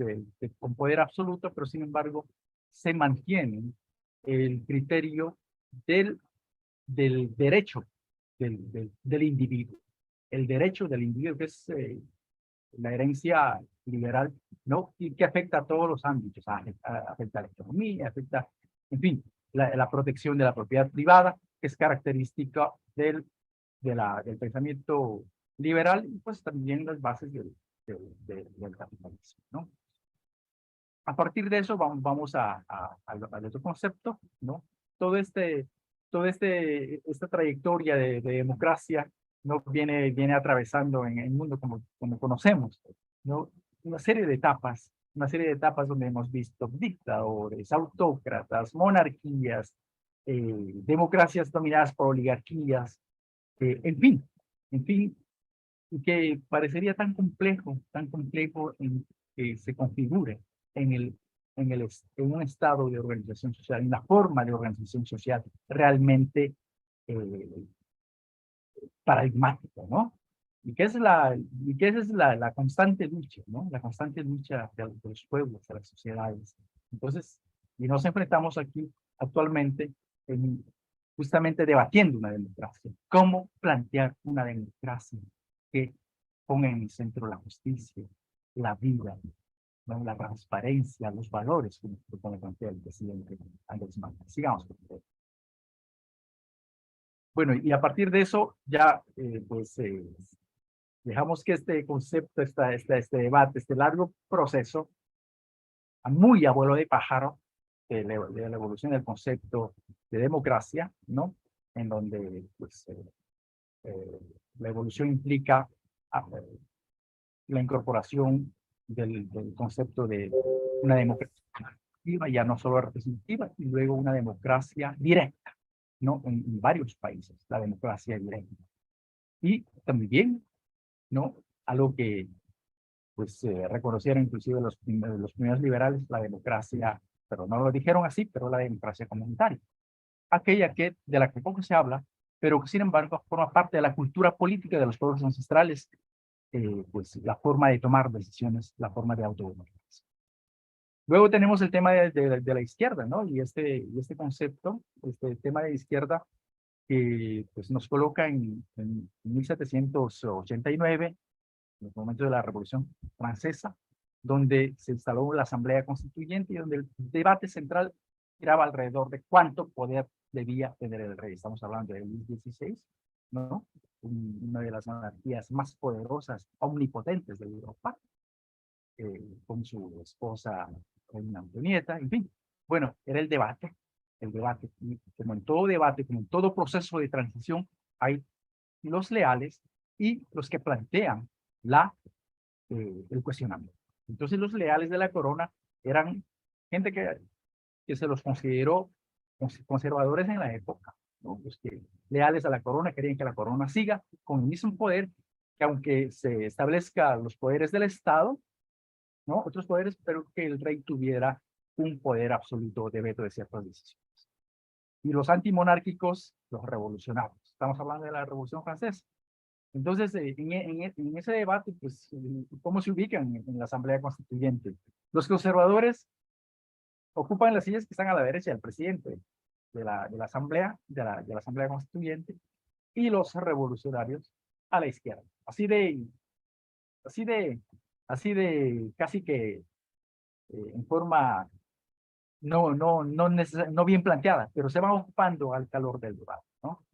con poder absoluto, pero sin embargo se mantiene el criterio del derecho del individuo. El derecho del individuo, que es la herencia liberal, ¿no? Y que afecta a todos los ámbitos, afecta a la economía, afecta, en fin, la protección de la propiedad privada, que es característica del pensamiento liberal y pues también las bases del capitalismo, ¿no? A partir de eso vamos al otro concepto, ¿no? Esta trayectoria de democracia, ¿no? viene atravesando en el mundo como conocemos, ¿no? Una serie de etapas donde hemos visto dictadores, autócratas, monarquías, democracias dominadas por oligarquías, en fin, y que parecería tan complejo en que se configure en un estado de organización social, en la forma de organización social realmente paradigmática, ¿no? Y que esa es la constante lucha, ¿no? La constante lucha de los pueblos, de las sociedades. Entonces, y nos enfrentamos aquí actualmente justamente debatiendo una democracia. ¿Cómo plantear una democracia que ponga en el centro la justicia, la vida, ¿no? La transparencia, los valores, como plantea el presidente Andrés Manuel? Sigamos, por favor. Bueno, y a partir de eso ya dejamos que este concepto, este debate, este largo proceso, muy abuelo de pájaro, de la evolución del concepto de democracia, ¿no? En donde pues, la evolución implica la incorporación del concepto de una democracia activa, ya no solo representativa, y luego una democracia directa, ¿no? En varios países, la democracia directa. Y también, ¿no? Algo que pues reconocieron inclusive los primeros liberales, la democracia, pero no lo dijeron así, pero la democracia comunitaria. Aquella de la que poco se habla, pero que sin embargo forma parte de la cultura política de los pueblos ancestrales, pues la forma de tomar decisiones, la forma de autogobernarse. Luego tenemos el tema de la izquierda, ¿no? Y este concepto, este tema de izquierda, que pues nos coloca en 1789, en el momento de la Revolución Francesa, donde se instaló la Asamblea Constituyente y donde el debate central giraba alrededor de cuánto poder debía tener el rey. Estamos hablando de Luis XVI, ¿no? Una de las monarquías más poderosas, omnipotentes de Europa, con su esposa Reina Antonieta, en fin. Bueno, era el debate, y como en todo debate, como en todo proceso de transición, hay los leales y los que plantean el cuestionamiento. Entonces los leales de la corona eran gente que se los consideró conservadores en la época, ¿no? Los que leales a la corona querían que la corona siga con el mismo poder, que aunque se establezca los poderes del Estado, ¿no? Otros poderes, pero que el rey tuviera un poder absoluto de veto de ciertas decisiones. Y los antimonárquicos, los revolucionarios. Estamos hablando de la Revolución Francesa. Entonces, en ese debate, pues, ¿cómo se ubican en la Asamblea Constituyente? Los conservadores ocupan las sillas que están a la derecha del presidente de la Asamblea, de la Asamblea Constituyente, y los revolucionarios a la izquierda. Así de casi que en forma no bien planteada, pero se van ocupando al calor del debate, ¿no?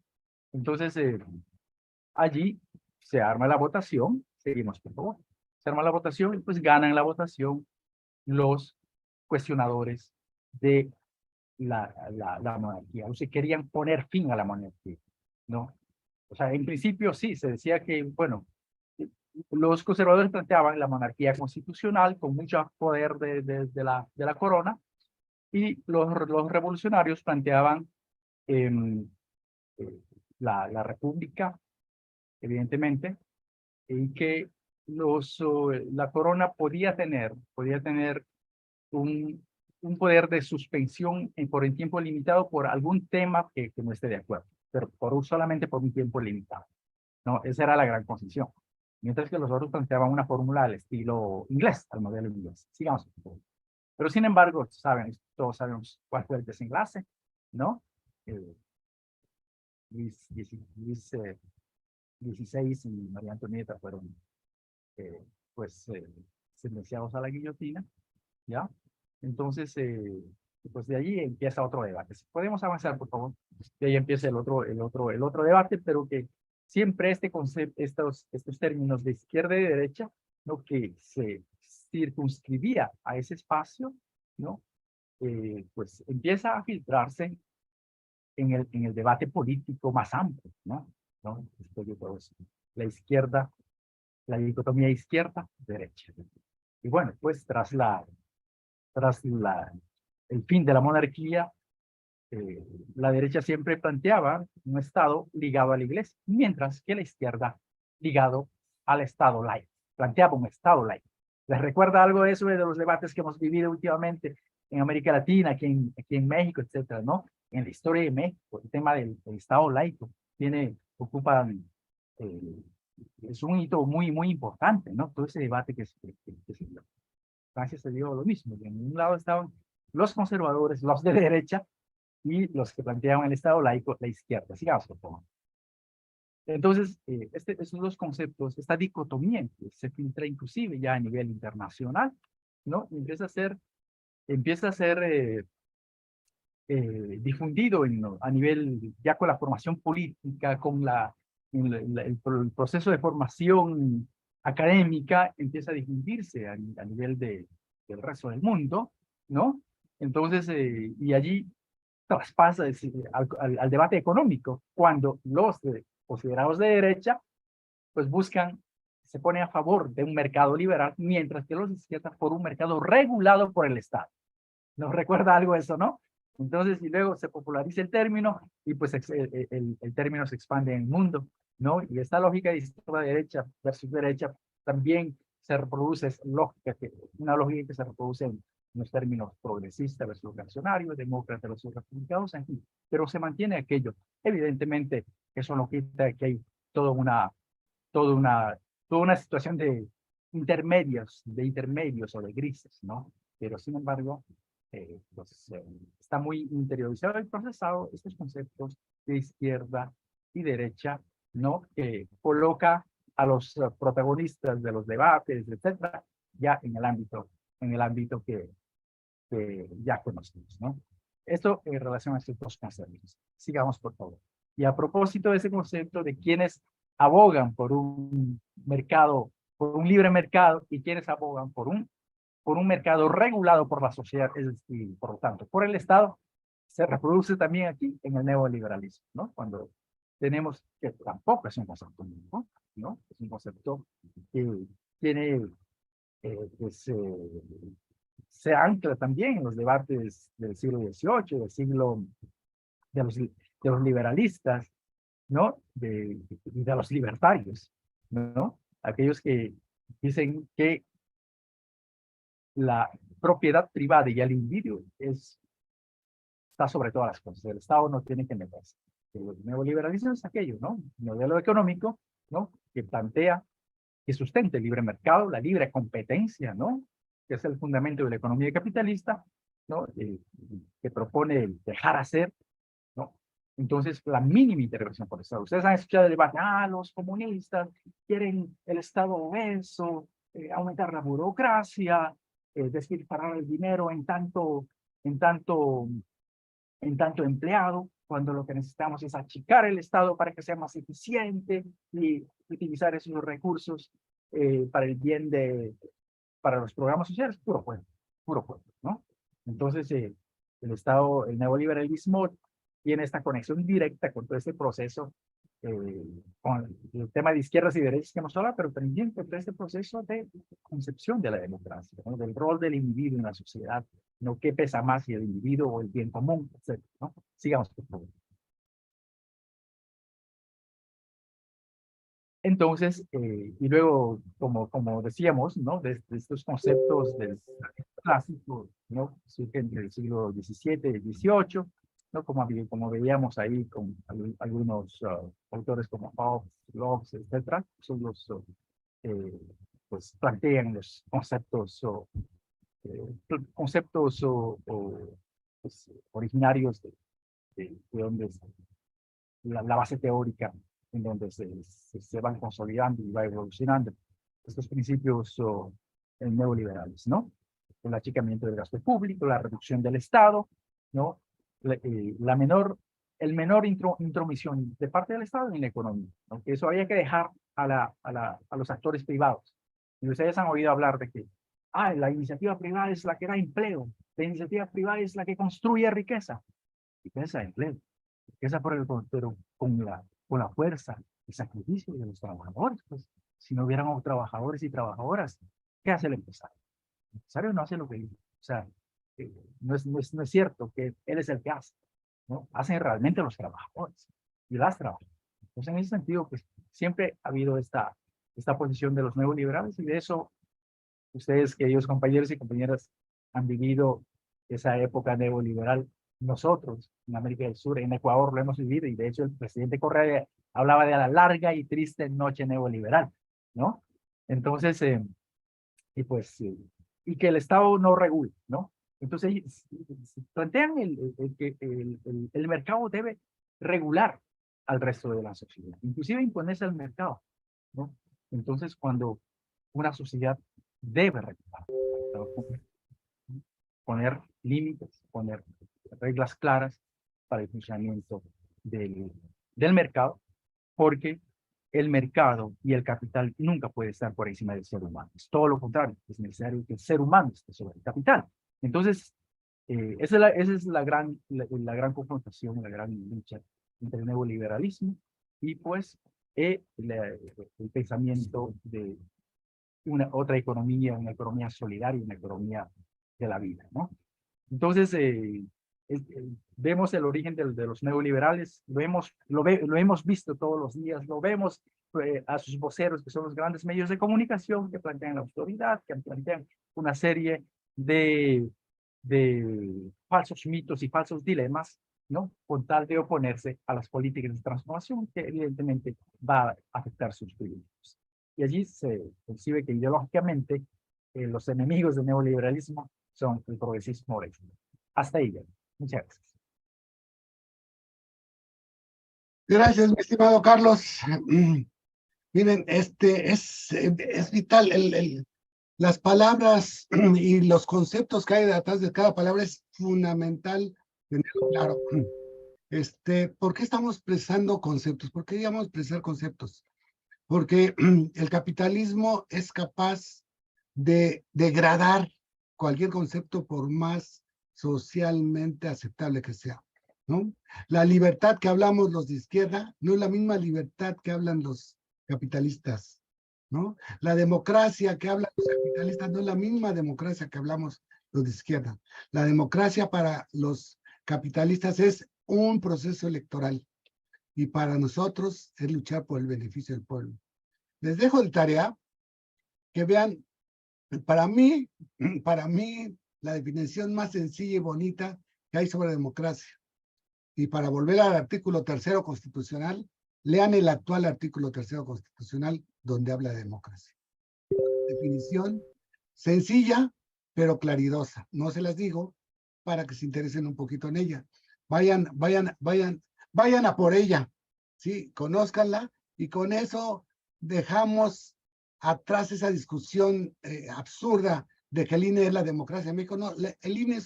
Entonces, allí se arma la votación, seguimos por favor, se arma la votación y pues ganan la votación los cuestionadores de la monarquía, o sea, querían poner fin a la monarquía, ¿no? O sea, en principio sí, se decía que, bueno, los conservadores planteaban la monarquía constitucional con mucho poder de la corona, y los revolucionarios planteaban la república, evidentemente, y que la corona podía tener un poder de suspensión por el tiempo limitado por algún tema que no esté de acuerdo, pero solamente por un tiempo limitado. No, esa era la gran concesión. Mientras que los otros planteaban una fórmula al estilo inglés, al modelo inglés. Sigamos. Pero sin embargo, todos sabemos cuál fue el desenlace, ¿no? Luis XVI y María Antonieta fueron, sentenciados a la guillotina, ¿ya? Entonces, pues de allí empieza otro debate. Si podemos avanzar, por favor. De ahí empieza el otro debate, pero que siempre este concepto, estos términos de izquierda y derecha, ¿no? Que se circunscribía a ese espacio, ¿no? Pues empieza a filtrarse en el debate político más amplio, ¿no? Después de todo eso. La izquierda, la dicotomía izquierda-derecha. Y bueno, pues tras el fin de la monarquía, la derecha siempre planteaba un Estado ligado a la Iglesia, mientras que la izquierda ligado al Estado laico. Planteaba un Estado laico. ¿Les recuerda algo de eso de los debates que hemos vivido últimamente en América Latina, aquí en México, etcétera, ¿no? En la historia de México, el tema del Estado laico es un hito muy, muy importante, ¿no? Todo ese debate que se dio. Francia se dio lo mismo. En un lado estaban los conservadores, los de derecha, y los que planteaban el Estado laico, la izquierda. Sigamos, por favor. Entonces, esos dos conceptos, esta dicotomía se filtra inclusive ya a nivel internacional, ¿no? Empieza a ser difundido a nivel, ya con la formación política, con el proceso de formación académica, empieza a difundirse a nivel del resto del mundo, ¿no? Entonces, y allí traspasa al debate económico, cuando los considerados de derecha, pues se ponen a favor de un mercado liberal, mientras que los de izquierda por un mercado regulado por el Estado. ¿Nos recuerda algo eso, no? Entonces, y luego se populariza el término, y pues el término se expande en el mundo, ¿no? Y esta lógica de izquierda-derecha versus derecha también se reproduce, es una lógica que se reproduce en los términos progresista versus reaccionario, demócrata versus republicanos, en fin, pero se mantiene aquello. Evidentemente, eso no quita que hay toda una situación de intermedios o de grises, ¿no? Pero sin embargo, está muy interiorizado y procesado estos conceptos de izquierda y derecha, ¿no? Que coloca a los protagonistas de los debates, etcétera, ya en el ámbito que ya conocemos, ¿no? Esto en relación a estos dos conceptos. Sigamos, por favor. Y a propósito de ese concepto de quienes abogan por un mercado, por un libre mercado, y quienes abogan por un mercado regulado por la sociedad, es decir, por lo tanto, por el Estado, se reproduce también aquí en el neoliberalismo, ¿no? Cuando tenemos que tampoco es un concepto nuevo, ¿no? Es un concepto que tiene, pues, se ancla también en los debates del siglo XVIII, del siglo de los liberalistas, ¿no? De los libertarios, ¿no? Aquellos que dicen que la propiedad privada y el individuo está sobre todas las cosas. El Estado no tiene que meterse. El neoliberalismo es aquello, ¿no? Un modelo económico, ¿no? Que plantea, que sustente el libre mercado, la libre competencia, ¿no? Que es el fundamento de la economía capitalista, ¿no? Que propone el dejar hacer, ¿no? Entonces, la mínima intervención por el Estado. Ustedes han escuchado el debate, los comunistas quieren el Estado obeso, aumentar la burocracia, despilfarrar el dinero en tanto empleado, cuando lo que necesitamos es achicar el Estado para que sea más eficiente y utilizar esos recursos para el bien para los programas sociales, puro juego, ¿no? Entonces, el Estado, el neoliberalismo tiene esta conexión directa con todo este proceso, con el tema de izquierdas y derechas que hemos hablado, pero también con todo este proceso de concepción de la democracia, ¿no? Del rol del individuo en la sociedad, no qué pesa más, si el individuo o el bien común, etc., ¿no? Sigamos, por favor. Entonces, y luego, como decíamos, ¿no? De estos conceptos del clásico, ¿no? Surgen del siglo XVII y XVIII, ¿no? Como veíamos ahí con algunos autores como Hobbes, Locke, etcétera, son los, pues, plantean los conceptos pues, originarios de donde es la base teórica en donde se van consolidando y va evolucionando estos principios neoliberales, ¿no? El achicamiento del gasto público, la reducción del Estado, ¿no? El menor intromisión de parte del Estado en la economía, ¿no? Que eso había que dejar a los actores privados. Y ustedes han oído hablar de que la iniciativa privada es la que da empleo, la iniciativa privada es la que construye riqueza. Riqueza, empleo. Riqueza pero con la fuerza, el sacrificio de los trabajadores. Pues, si no hubieran trabajadores y trabajadoras, ¿qué hace el empresario? El empresario no hace lo que dice. O sea, no es cierto que él es el que hace, ¿no? Hacen realmente los trabajadores y las trabajadoras. Entonces, en ese sentido, pues, siempre ha habido esta posición de los neoliberales, y de eso ustedes, queridos compañeros y compañeras, han vivido esa época neoliberal. Nosotros, en América del Sur, en Ecuador, lo hemos vivido, y de hecho el presidente Correa hablaba de la larga y triste noche neoliberal, ¿no? Entonces, y que el Estado no regule, ¿no? Entonces, plantean que el mercado debe regular al resto de la sociedad, inclusive imponerse al mercado, ¿no? Entonces, cuando una sociedad debe regular, poner límites, poner reglas claras para el funcionamiento del mercado, porque el mercado y el capital nunca puede estar por encima del ser humano. Es todo lo contrario, es necesario que el ser humano esté sobre el capital. Entonces, esa es la gran confrontación, la gran lucha entre el neoliberalismo y pues el pensamiento de otra economía, una economía solidaria, una economía de la vida, ¿no? Entonces, vemos el origen de los neoliberales, lo hemos visto todos los días, lo vemos a sus voceros, que son los grandes medios de comunicación, que plantean la autoridad, que plantean una serie de falsos mitos y falsos dilemas, ¿no? Con tal de oponerse a las políticas de transformación, que evidentemente va a afectar sus privilegios. Y allí se percibe que ideológicamente los enemigos del neoliberalismo son el progresismo moral. Hasta ahí. Muchas gracias. Gracias, mi estimado Carlos. Miren, es vital las palabras y los conceptos que hay detrás de cada palabra. Es fundamental tenerlo claro. ¿Por qué estamos expresando conceptos? ¿Por qué digamos expresar conceptos? Porque el capitalismo es capaz de degradar cualquier concepto por más socialmente aceptable que sea. ¿no? La libertad que hablamos los de izquierda no es la misma libertad que hablan los capitalistas, ¿no? La democracia que hablan los capitalistas no es la misma democracia que hablamos los de izquierda. La democracia para los capitalistas es un proceso electoral y para nosotros es luchar por el beneficio del pueblo. Les dejo de tarea que vean, para mí, la definición más sencilla y bonita que hay sobre democracia. Y para volver al artículo 3º constitucional, lean el actual artículo 3º constitucional donde habla de democracia. Definición sencilla, pero claridosa. No se las digo para que se interesen un poquito en ella. Vayan a por ella, ¿sí? Conózcanla y con eso dejamos atrás esa discusión absurda de que el INE es la democracia en México. No, el INE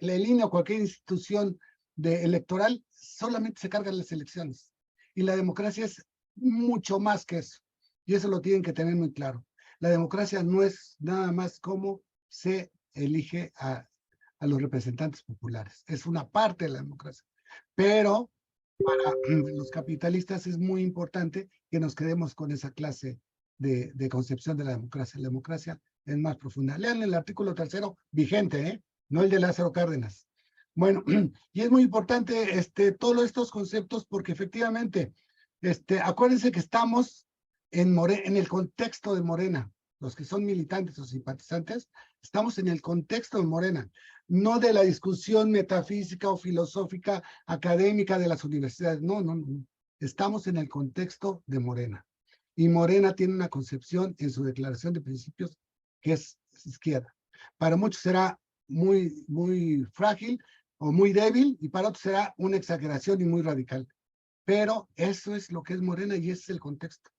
el INE o cualquier institución electoral solamente se cargan las elecciones. Y la democracia es mucho más que eso. Y eso lo tienen que tener muy claro. La democracia no es nada más cómo se elige a los representantes populares. Es una parte de la democracia. Pero para los capitalistas es muy importante que nos quedemos con esa clase de concepción de la democracia. La democracia es más profunda. Lean el artículo 3º vigente, no el de Lázaro Cárdenas. Bueno, y es muy importante todos estos conceptos porque efectivamente, acuérdense que estamos en el contexto de Morena. Los que son militantes o simpatizantes, estamos en el contexto de Morena, no de la discusión metafísica o filosófica académica de las universidades. No. Estamos en el contexto de Morena. Y Morena tiene una concepción en su declaración de principios que es izquierda. Para muchos será muy, muy frágil o muy débil y para otros será una exageración y muy radical. Pero eso es lo que es Morena y ese es el contexto,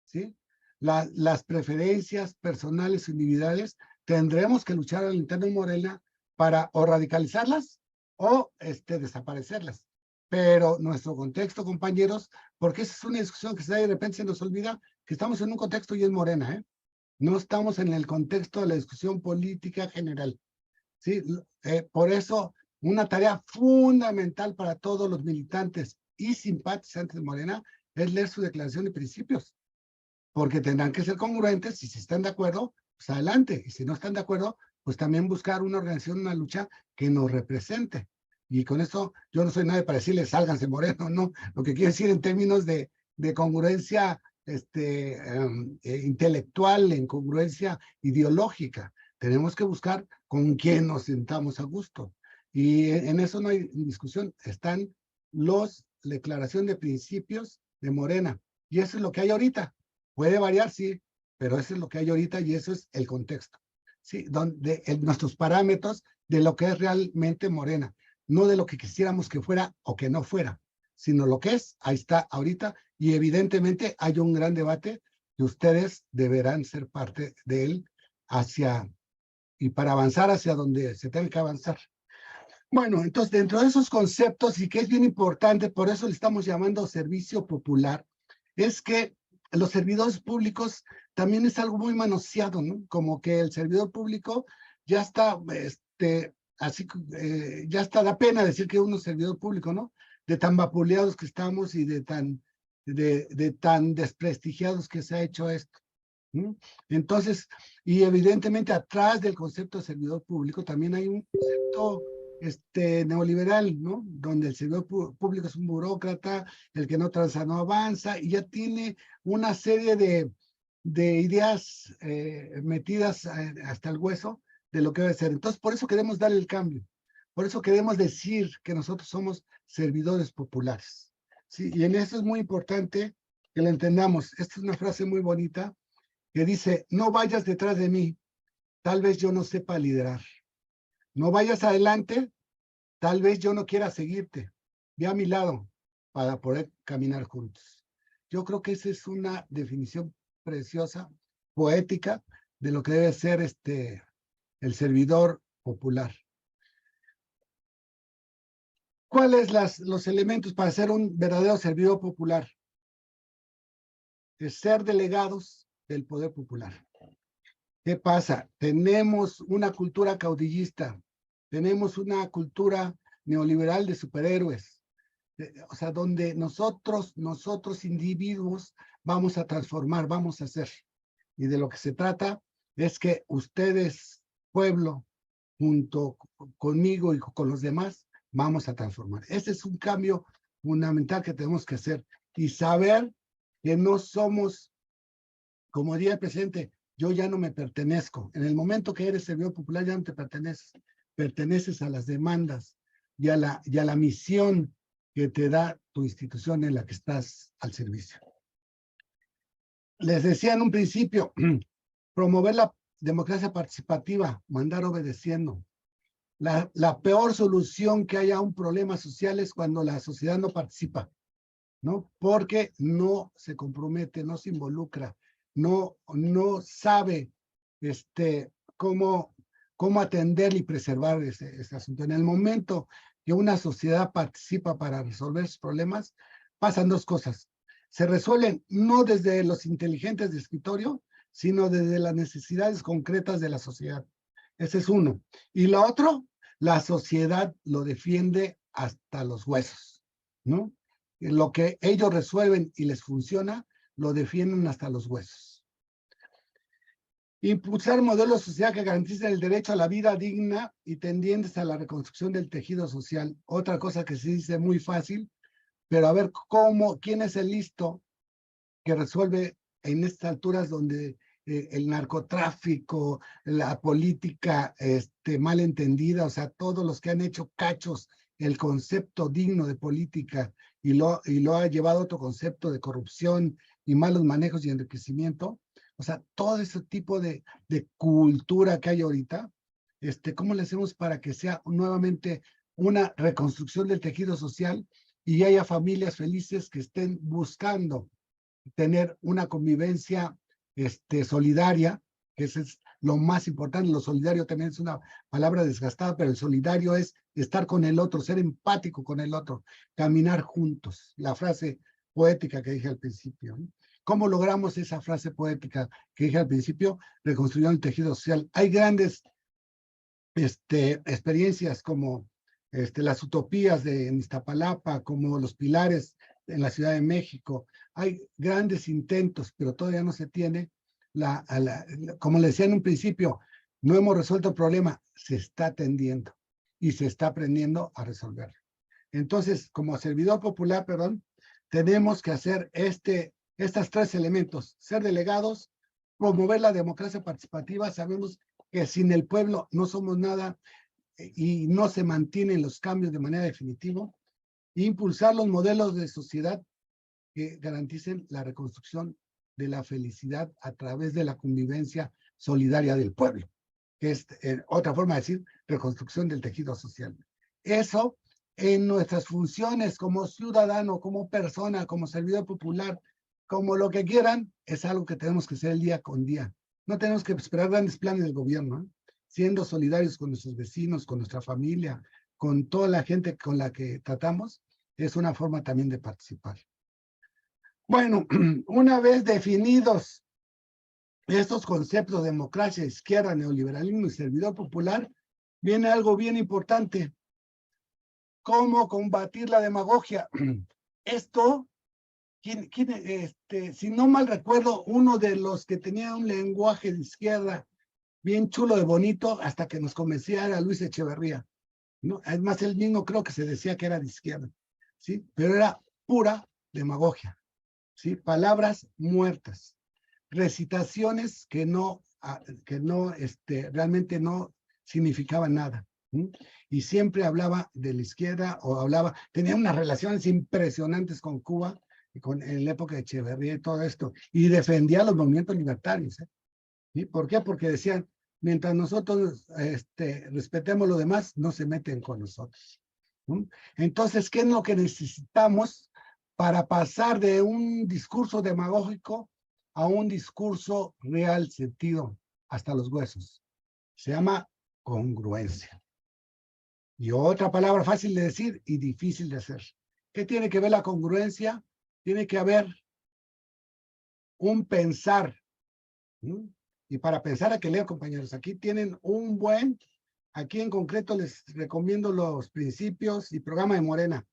¿sí? Las preferencias personales o individuales tendremos que luchar al interno de Morena para o radicalizarlas o desaparecerlas. Pero nuestro contexto, compañeros, porque esa es una discusión que se da y de repente se nos olvida que estamos en un contexto y es Morena, ¿eh? No estamos en el contexto de la discusión política general, ¿sí? Por eso, una tarea fundamental para todos los militantes y simpatizantes de Morena es leer su declaración de principios, porque tendrán que ser congruentes y si están de acuerdo, pues adelante, y si no están de acuerdo, pues también buscar una organización, una lucha que nos represente. Y con esto, yo no soy nadie para decirles, sálganse Moreno, no, lo que quiero decir en términos de congruencia intelectual, en congruencia ideológica. Tenemos que buscar con quién nos sentamos a gusto. Y en eso no hay discusión. Están declaración de principios de Morena. Y eso es lo que hay ahorita. Puede variar, sí, pero eso es lo que hay ahorita y eso es el contexto. Sí, nuestros parámetros de lo que es realmente Morena. No de lo que quisiéramos que fuera o que no fuera, sino lo que es, ahí está ahorita, y evidentemente hay un gran debate que ustedes deberán ser parte de él y para avanzar hacia donde se tenga que avanzar. Bueno, entonces dentro de esos conceptos, y que es bien importante, por eso le estamos llamando servicio popular, es que los servidores públicos también es algo muy manoseado, ¿no? Como que el servidor público ya está, ya está, da pena decir que uno es servidor público, ¿no? De tan vapuleados que estamos y de tan desprestigiados que se ha hecho esto. ¿Mm? Entonces, y evidentemente atrás del concepto de servidor público también hay un concepto neoliberal, ¿no? Donde el servidor público es un burócrata, el que no transa no avanza, y ya tiene una serie de ideas metidas hasta el hueso de lo que debe ser. Entonces, por eso queremos darle el cambio. Por eso queremos decir que nosotros somos servidores populares. ¿Sí? Y en eso es muy importante que lo entendamos. Esta es una frase muy bonita que dice, no vayas detrás de mí, tal vez yo no sepa liderar. No vayas adelante, tal vez yo no quiera seguirte. Ve a mi lado para poder caminar juntos. Yo creo que esa es una definición preciosa, poética, de lo que debe ser el servidor popular. ¿Cuáles los elementos para ser un verdadero servidor popular? Es ser delegados del poder popular. ¿Qué pasa? Tenemos una cultura caudillista, tenemos una cultura neoliberal de superhéroes, o sea, donde nosotros individuos vamos a transformar, vamos a hacer. Y de lo que se trata es que ustedes, pueblo, junto conmigo y con los demás, vamos a transformar. Ese es un cambio fundamental que tenemos que hacer y saber que no somos, como diría el presidente, yo ya no me pertenezco. En el momento que eres servidor popular ya no te perteneces. Perteneces a las demandas y a la misión que te da tu institución en la que estás al servicio. Les decía en un principio, promover la democracia participativa, mandar obedeciendo. La peor solución que haya a un problema social es cuando la sociedad no participa, ¿no? Porque no se compromete, no se involucra, no sabe cómo atender y preservar ese asunto. En el momento que una sociedad participa para resolver sus problemas, pasan dos cosas. Se resuelven no desde los inteligentes de escritorio, sino desde las necesidades concretas de la sociedad. Ese es uno. Y lo otro, la sociedad lo defiende hasta los huesos, ¿no? Lo que ellos resuelven y les funciona, lo defienden hasta los huesos. Impulsar modelos de sociedad que garanticen el derecho a la vida digna y tendientes a la reconstrucción del tejido social. Otra cosa que se dice muy fácil, pero a ver quién es el listo que resuelve en estas alturas donde el narcotráfico, la política mal entendida, o sea, todos los que han hecho cachos el concepto digno de política y lo ha llevado a otro concepto de corrupción y malos manejos y enriquecimiento. O sea, todo ese tipo de cultura que hay ahorita, ¿cómo le hacemos para que sea nuevamente una reconstrucción del tejido social y haya familias felices que estén buscando tener una convivencia solidaria, que eso es lo más importante? Lo solidario también es una palabra desgastada, pero el solidario es estar con el otro, ser empático con el otro, caminar juntos, la frase poética que dije al principio, ¿no? ¿Cómo logramos esa frase poética que dije al principio? Reconstruyendo el tejido social. Hay grandes experiencias como las utopías de Iztapalapa, como los pilares en la Ciudad de México. Hay grandes intentos, pero todavía no se tiene como le decía en un principio, no hemos resuelto el problema, se está atendiendo y se está aprendiendo a resolverlo. Entonces, como servidor popular, tenemos que hacer estos tres elementos: ser delegados, promover la democracia participativa. Sabemos que sin el pueblo no somos nada y no se mantienen los cambios de manera definitiva. Impulsar los modelos de sociedad que garanticen la reconstrucción de la felicidad a través de la convivencia solidaria del pueblo, que es otra forma de decir reconstrucción del tejido social. Eso en nuestras funciones como ciudadano, como persona, como servidor popular, como lo que quieran, es algo que tenemos que hacer el día con día. No tenemos que esperar grandes planes del gobierno, ¿eh? Siendo solidarios con nuestros vecinos, con nuestra familia, con toda la gente con la que tratamos, es una forma también de participar. Bueno, una vez definidos estos conceptos de democracia, izquierda, neoliberalismo y servidor popular, viene algo bien importante: cómo combatir la demagogia. Esto, si no mal recuerdo, uno de los que tenía un lenguaje de izquierda bien chulo de bonito, hasta que nos convencía, era Luis Echeverría, ¿no? Además, él mismo creo que se decía que era de izquierda, ¿sí? Pero era pura demagogia, ¿sí? Palabras muertas, recitaciones que realmente no significaban nada, ¿sí? Y siempre hablaba de la izquierda tenía unas relaciones impresionantes con Cuba, en la época de Echeverría y todo esto, y defendía los movimientos libertarios, ¿eh? ¿Sí? ¿Por qué? Porque decían, mientras nosotros respetemos lo demás, no se meten con nosotros, ¿no? Entonces, ¿qué es lo que necesitamos para pasar de un discurso demagógico a un discurso real, sentido, hasta los huesos? Se llama congruencia. Y otra palabra fácil de decir y difícil de hacer. ¿Qué tiene que ver la congruencia? Tiene que haber un pensar, ¿no? Y para pensar, hay que leer, compañeros. Aquí tienen un buen Aquí en concreto les recomiendo los principios y programa de Morena.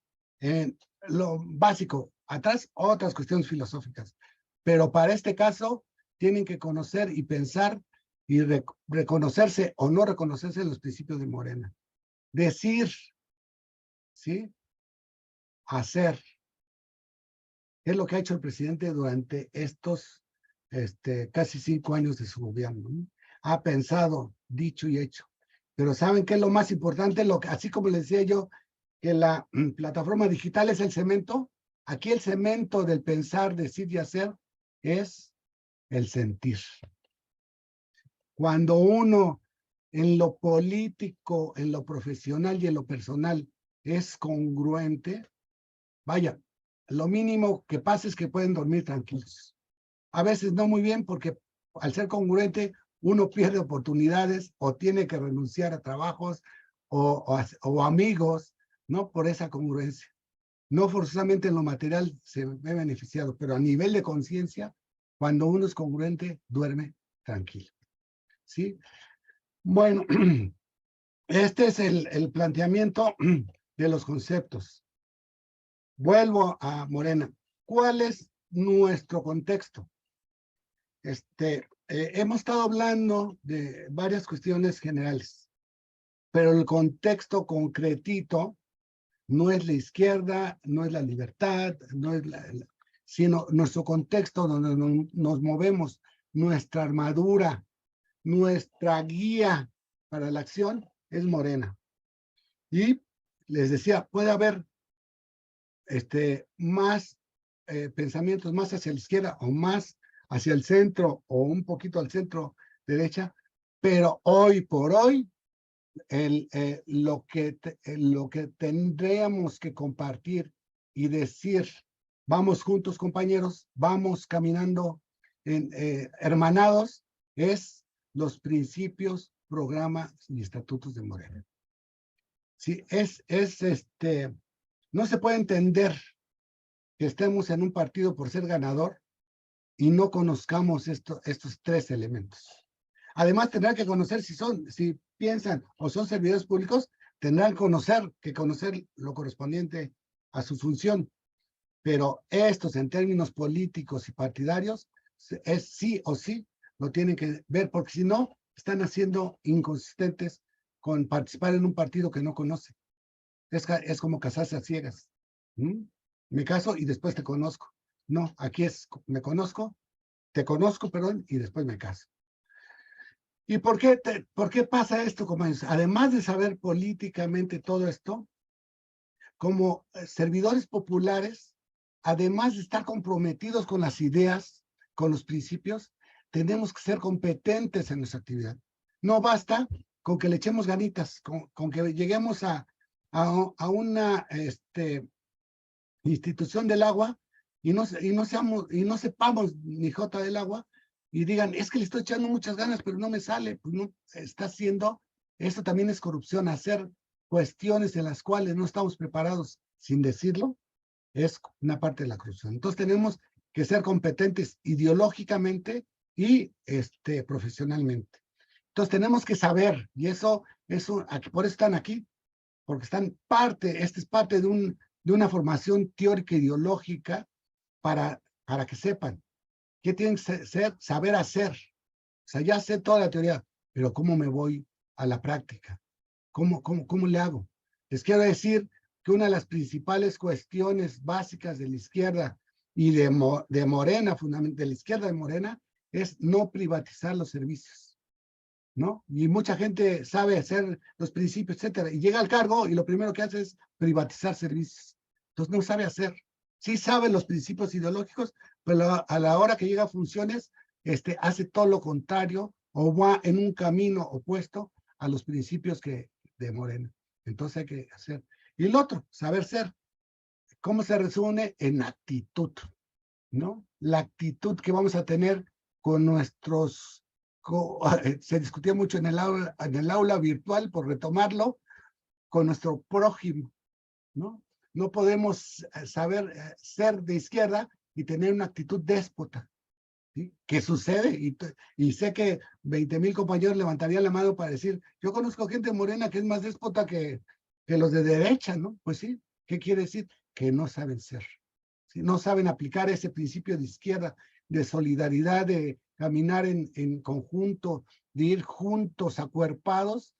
Lo básico, atrás otras cuestiones filosóficas. Pero para este caso tienen que conocer y pensar y reconocerse o no reconocerse en los principios de Morena. Decir, ¿sí? Hacer. Es lo que ha hecho el presidente durante estos casi 5 años de su gobierno, ¿no? Ha pensado, dicho y hecho. Pero ¿saben qué es lo más importante? Así como les decía yo, que la plataforma digital es el cemento. Aquí el cemento del pensar, decir y hacer es el sentir. Cuando uno en lo político, en lo profesional y en lo personal es congruente, vaya, lo mínimo que pasa es que pueden dormir tranquilos. A veces no muy bien porque al ser congruente uno pierde oportunidades o tiene que renunciar a trabajos o amigos, ¿no? Por esa congruencia. No forzosamente en lo material se ve beneficiado, pero a nivel de conciencia, cuando uno es congruente, duerme tranquilo. ¿Sí? Bueno, este es el planteamiento de los conceptos. Vuelvo a Morena. ¿Cuál es nuestro contexto? Hemos estado hablando de varias cuestiones generales, pero el contexto concretito no es la izquierda, no es la libertad, no es sino nuestro contexto donde nos movemos, nuestra armadura, nuestra guía para la acción es Morena. Y les decía, puede haber más pensamientos más hacia la izquierda o más hacia el centro o un poquito al centro derecha, pero hoy por hoy lo que tendríamos que compartir y decir, vamos juntos compañeros, vamos caminando hermanados, es los principios, programas y estatutos de Morena. Sí, no se puede entender que estemos en un partido por ser ganador y no conozcamos estos 3 elementos. Además, tendrán que conocer si piensan o son servidores públicos, tendrán que conocer lo correspondiente a su función. Pero estos, en términos políticos y partidarios, es sí o sí, lo tienen que ver, porque si no, están haciendo inconsistentes con participar en un partido que no conoce. Es como casarse a ciegas. Me caso y después te conozco. No, aquí es, me conozco, te conozco, perdón, y después me caso. ¿Y por qué pasa esto, compañeros? Además de saber políticamente todo esto, como servidores populares, además de estar comprometidos con las ideas, con los principios, tenemos que ser competentes en nuestra actividad. No basta con que le echemos ganitas, con que lleguemos a una institución del agua y no sepamos ni jota del agua y digan, es que le estoy echando muchas ganas, pero no me sale. Pues no está haciendo, esto también es corrupción, hacer cuestiones en las cuales no estamos preparados sin decirlo, es una parte de la corrupción. Entonces tenemos que ser competentes ideológicamente y profesionalmente. Entonces tenemos que saber, y por eso están aquí, porque es parte de una formación teórica ideológica para que sepan qué tienen que saber hacer. O sea, ya sé toda la teoría, pero ¿cómo me voy a la práctica? ¿Cómo le hago? Les quiero decir que una de las principales cuestiones básicas de la izquierda y de Morena, fundamentalmente de la izquierda de Morena, es no privatizar los servicios, ¿no? Y mucha gente sabe hacer los principios, etcétera, y llega al cargo y lo primero que hace es privatizar servicios. Entonces no sabe hacer. Sí sabe los principios ideológicos, pero a la hora que llega a funciones, hace todo lo contrario o va en un camino opuesto a los principios de Morena. Entonces hay que hacer. Y el otro, saber ser. ¿Cómo se resume? En actitud, ¿no? La actitud que vamos a tener con nuestros... Se discutía mucho en el aula virtual, por retomarlo, con nuestro prójimo, ¿no? No podemos saber ser de izquierda y tener una actitud déspota. ¿sí? Que sucede, y sé que 20,000 compañeros levantarían la mano para decir, yo conozco gente morena que es más déspota que los de derecha, ¿no? Pues sí, ¿qué quiere decir? Que no saben ser, ¿sí? No saben aplicar ese principio de izquierda, de solidaridad, de caminar en conjunto, de ir juntos, acuerpados,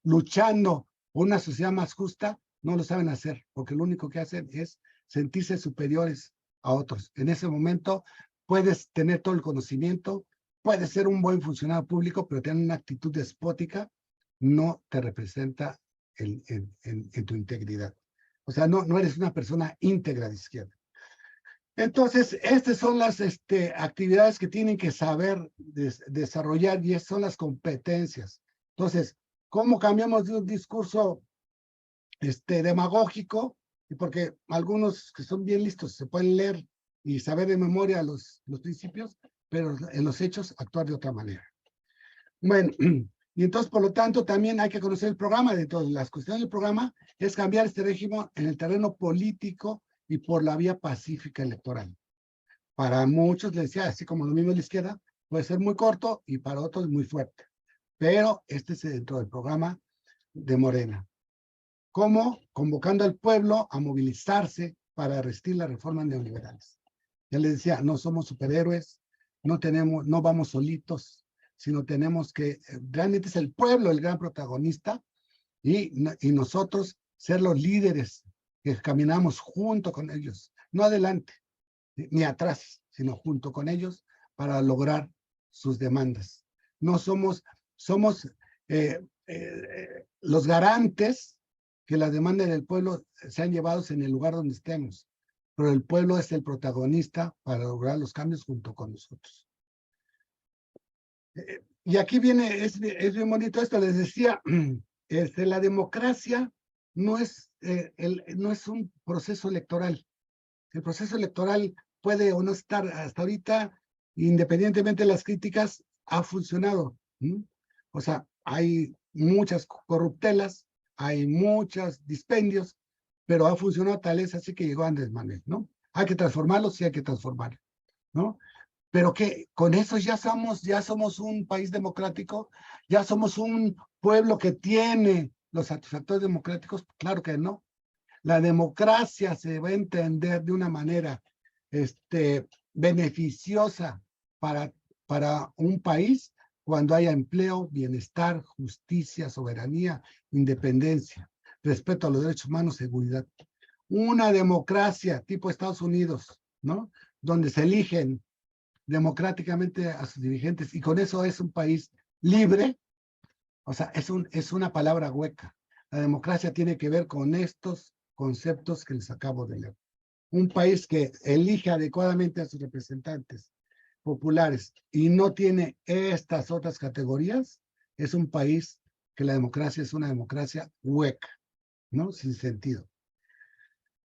luchando por una sociedad más justa. No lo saben hacer, porque lo único que hacen es sentirse superiores a otros. En ese momento puedes tener todo el conocimiento, puedes ser un buen funcionario público, pero tener una actitud despótica no te representa en tu integridad. O sea, no eres una persona íntegra de izquierda. Entonces, estas son las actividades que tienen que saber desarrollar, y son las competencias. Entonces, ¿cómo cambiamos de un discurso demagógico? Y porque algunos que son bien listos se pueden leer y saber de memoria los principios, pero en los hechos actuar de otra manera. Bueno, y entonces, por lo tanto, también hay que conocer el programa. Dentro de las cuestiones del programa es cambiar este régimen en el terreno político y por la vía pacífica electoral. Para muchos, les decía, así como lo mismo de la izquierda, puede ser muy corto, y para otros muy fuerte. Pero este es dentro del programa de Morena. ¿Cómo? Convocando al pueblo a movilizarse para resistir las reformas neoliberales. Ya les decía, no somos superhéroes, no vamos solitos, sino tenemos que, realmente es el pueblo el gran protagonista, y nosotros ser los líderes que caminamos junto con ellos, no adelante ni atrás, sino junto con ellos para lograr sus demandas. No somos los garantes que las demandas del pueblo sean llevados en el lugar donde estemos, pero el pueblo es el protagonista para lograr los cambios junto con nosotros. Y aquí viene, es bien bonito esto, les decía, la democracia no es un proceso electoral. El proceso electoral puede o no estar hasta ahorita, independientemente de las críticas, ha funcionado. O sea, hay muchas corruptelas, hay muchos dispendios, pero ha funcionado tal vez así que llegó Andrés Manuel, ¿no? Hay que transformarlo, sí hay que transformarlo, ¿no? Pero que con eso ya somos un país democrático, ya somos un pueblo que tiene los satisfactores democráticos. Claro que no. La democracia se va a entender de una manera beneficiosa para un país cuando haya empleo, bienestar, justicia, soberanía, independencia, respeto a los derechos humanos, seguridad. Una democracia tipo Estados Unidos, ¿no? Donde se eligen democráticamente a sus dirigentes, y con eso es un país libre. O sea, es una palabra hueca. La democracia tiene que ver con estos conceptos que les acabo de leer. Un país que elige adecuadamente a sus representantes populares y no tiene estas otras categorías, es un país que la democracia es una democracia hueca, ¿no? Sin sentido.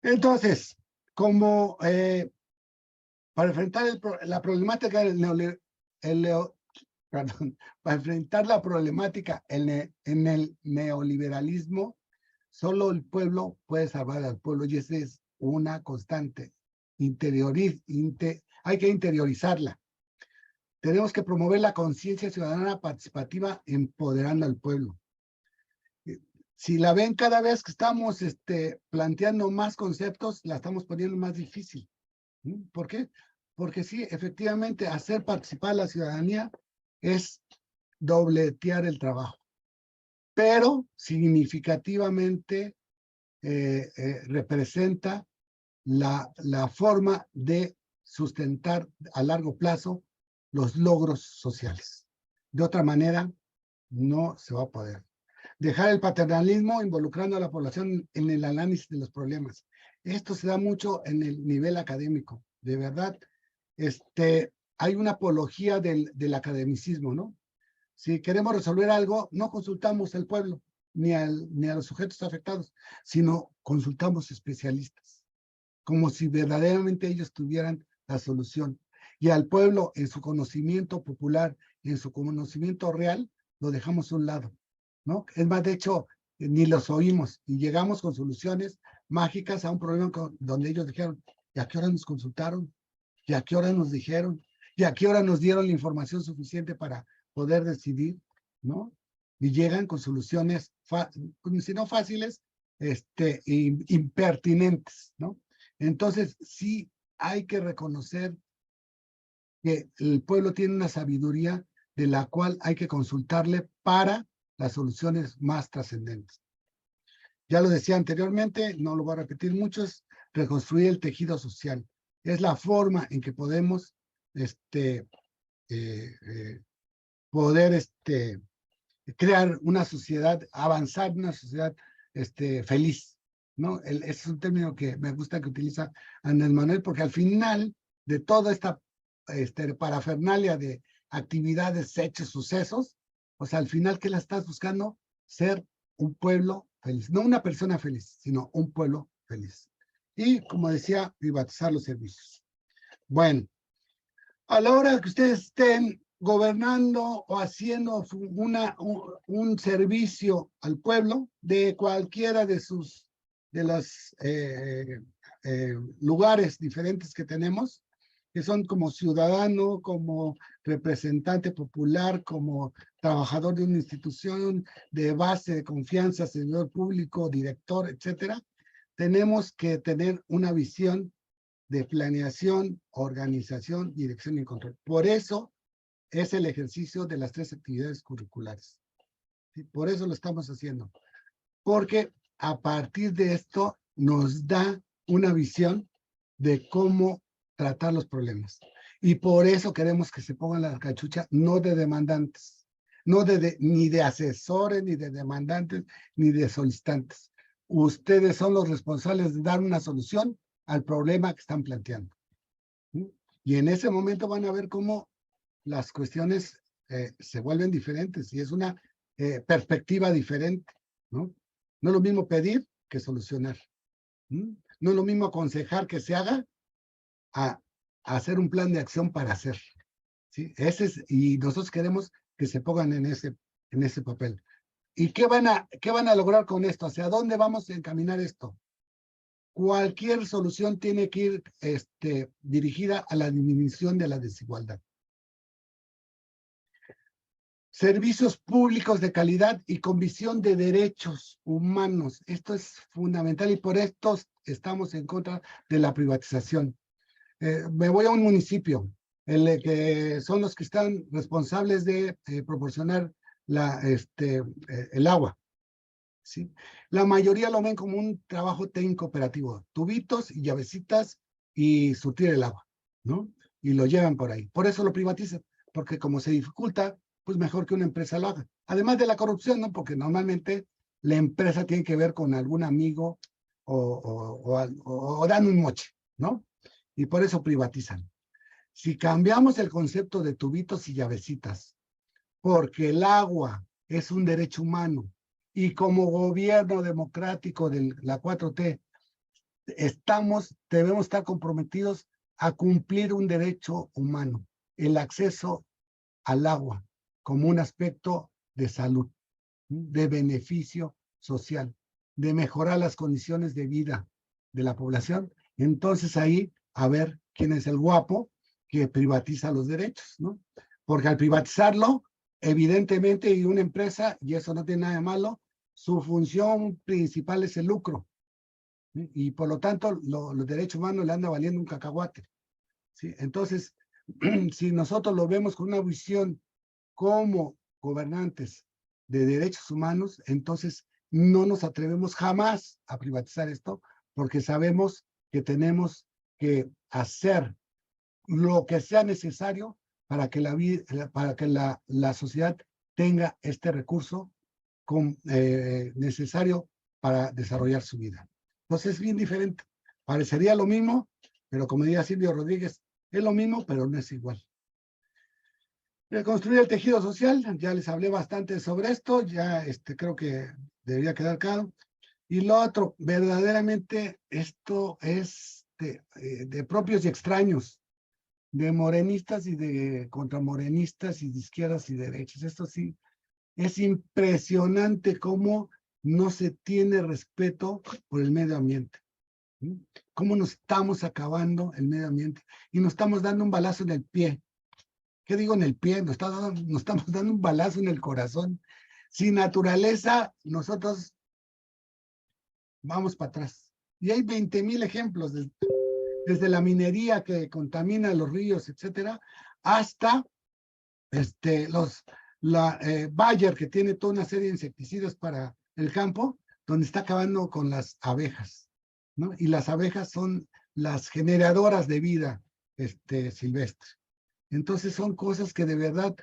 Entonces, como para enfrentar la problemática para enfrentar la problemática en el neoliberalismo, solo el pueblo puede salvar al pueblo, y esa es una constante. Hay que interiorizarla. Tenemos que promover la conciencia ciudadana participativa, empoderando al pueblo. Si la ven, cada vez que estamos planteando más conceptos, la estamos poniendo más difícil. ¿Por qué? Porque sí, efectivamente, hacer participar a la ciudadanía es dobletear el trabajo, pero significativamente representa la forma de sustentar a largo plazo los logros sociales. De otra manera, no se va a poder. Dejar el paternalismo involucrando a la población en el análisis de los problemas. Esto se da mucho en el nivel académico. De verdad, hay una apología del academicismo, ¿no? Si queremos resolver algo, no consultamos al pueblo ni a los sujetos afectados, sino consultamos especialistas, como si verdaderamente ellos tuvieran la solución. Y al pueblo, en su conocimiento popular, en su conocimiento real, lo dejamos a un lado, ¿no? Es más, de hecho, ni los oímos, y llegamos con soluciones mágicas a un problema donde ellos dijeron, ¿y a qué hora nos consultaron? ¿Y a qué hora nos dijeron? ¿Y a qué hora nos dieron la información suficiente para poder decidir? ¿No? Y llegan con soluciones, si no fáciles, impertinentes, ¿no? Entonces, sí hay que reconocer que el pueblo tiene una sabiduría de la cual hay que consultarle para las soluciones más trascendentes. Ya lo decía anteriormente, no lo voy a repetir mucho, es reconstruir el tejido social. Es la forma en que podemos poder crear una sociedad, avanzar una sociedad feliz, ¿no? Ese es un término que me gusta que utiliza Andrés Manuel, porque al final de toda esta parafernalia de actividades, hechos, sucesos, pues al final, ¿qué la estás buscando? Ser un pueblo feliz, no una persona feliz, sino un pueblo feliz. Y, como decía, privatizar los servicios. Bueno, a la hora que ustedes estén gobernando o haciendo un servicio al pueblo de cualquiera de los lugares diferentes que tenemos, que son como ciudadano, como representante popular, como trabajador de una institución de base de confianza, servidor público, director, etcétera, tenemos que tener una visión de planeación, organización, dirección y control. Por eso es el ejercicio de las 3 actividades curriculares. ¿Sí? Por eso lo estamos haciendo. Porque a partir de esto nos da una visión de cómo tratar los problemas. Y por eso queremos que se pongan la cachucha no de demandantes, ni de asesores, ni de demandantes, ni de solicitantes. Ustedes son los responsables de dar una solución al problema que están planteando. ¿Sí? Y en ese momento van a ver cómo las cuestiones se vuelven diferentes y es una perspectiva diferente, ¿no? No es lo mismo pedir que solucionar. No es lo mismo aconsejar que se haga a hacer un plan de acción para hacer. ¿Sí? Y nosotros queremos que se pongan en ese papel. ¿Y qué van a lograr con esto? ¿Hacia dónde vamos a encaminar esto? Cualquier solución tiene que ir dirigida a la disminución de la desigualdad. Servicios públicos de calidad y con visión de derechos humanos. Esto es fundamental y por esto estamos en contra de la privatización. Me voy a un municipio, que son los que están responsables de proporcionar el agua. ¿Sí? La mayoría lo ven como un trabajo técnico operativo, tubitos y llavecitas y surtir el agua, ¿no? Y lo llevan por ahí. Por eso lo privatizan, porque como se dificulta, pues mejor que una empresa lo haga. Además de la corrupción, ¿no? Porque normalmente la empresa tiene que ver con algún amigo o dan un moche, ¿no? Y por eso privatizan. Si cambiamos el concepto de tubitos y llavecitas, porque el agua es un derecho humano, y como gobierno democrático de la 4T, debemos estar comprometidos a cumplir un derecho humano, el acceso al agua, como un aspecto de salud, de beneficio social, de mejorar las condiciones de vida de la población. Entonces ahí, a ver quién es el guapo que privatiza los derechos, ¿no? Porque al privatizarlo, evidentemente, y una empresa, y eso no tiene nada de malo, su función principal es el lucro. ¿Sí? Y por lo tanto, los derechos humanos le anda valiendo un cacahuate. ¿Sí? Entonces, si nosotros lo vemos con una visión como gobernantes de derechos humanos, entonces no nos atrevemos jamás a privatizar esto, porque sabemos que tenemos que hacer lo que sea necesario para que la sociedad tenga este recurso necesario para desarrollar su vida. Entonces es bien diferente. Parecería lo mismo, pero como diría Silvio Rodríguez, es lo mismo, pero no es igual. Reconstruir el tejido social, ya les hablé bastante sobre esto, ya creo que debería quedar claro. Y lo otro, verdaderamente esto es de propios y extraños, de morenistas y de contramorenistas y de izquierdas y derechas. Esto sí, es impresionante cómo no se tiene respeto por el medio ambiente. ¿sí? Cómo nos estamos acabando el medio ambiente y nos estamos dando un balazo en el pie. ¿Qué digo en el pie? Nos estamos dando un balazo en el corazón. Sin naturaleza, nosotros vamos para atrás. Y hay 20,000 ejemplos, desde la minería que contamina los ríos, etcétera, hasta Bayer, que tiene toda una serie de insecticidas para el campo, donde está acabando con las abejas, ¿no? Y las abejas son las generadoras de vida silvestre. Entonces son cosas que de verdad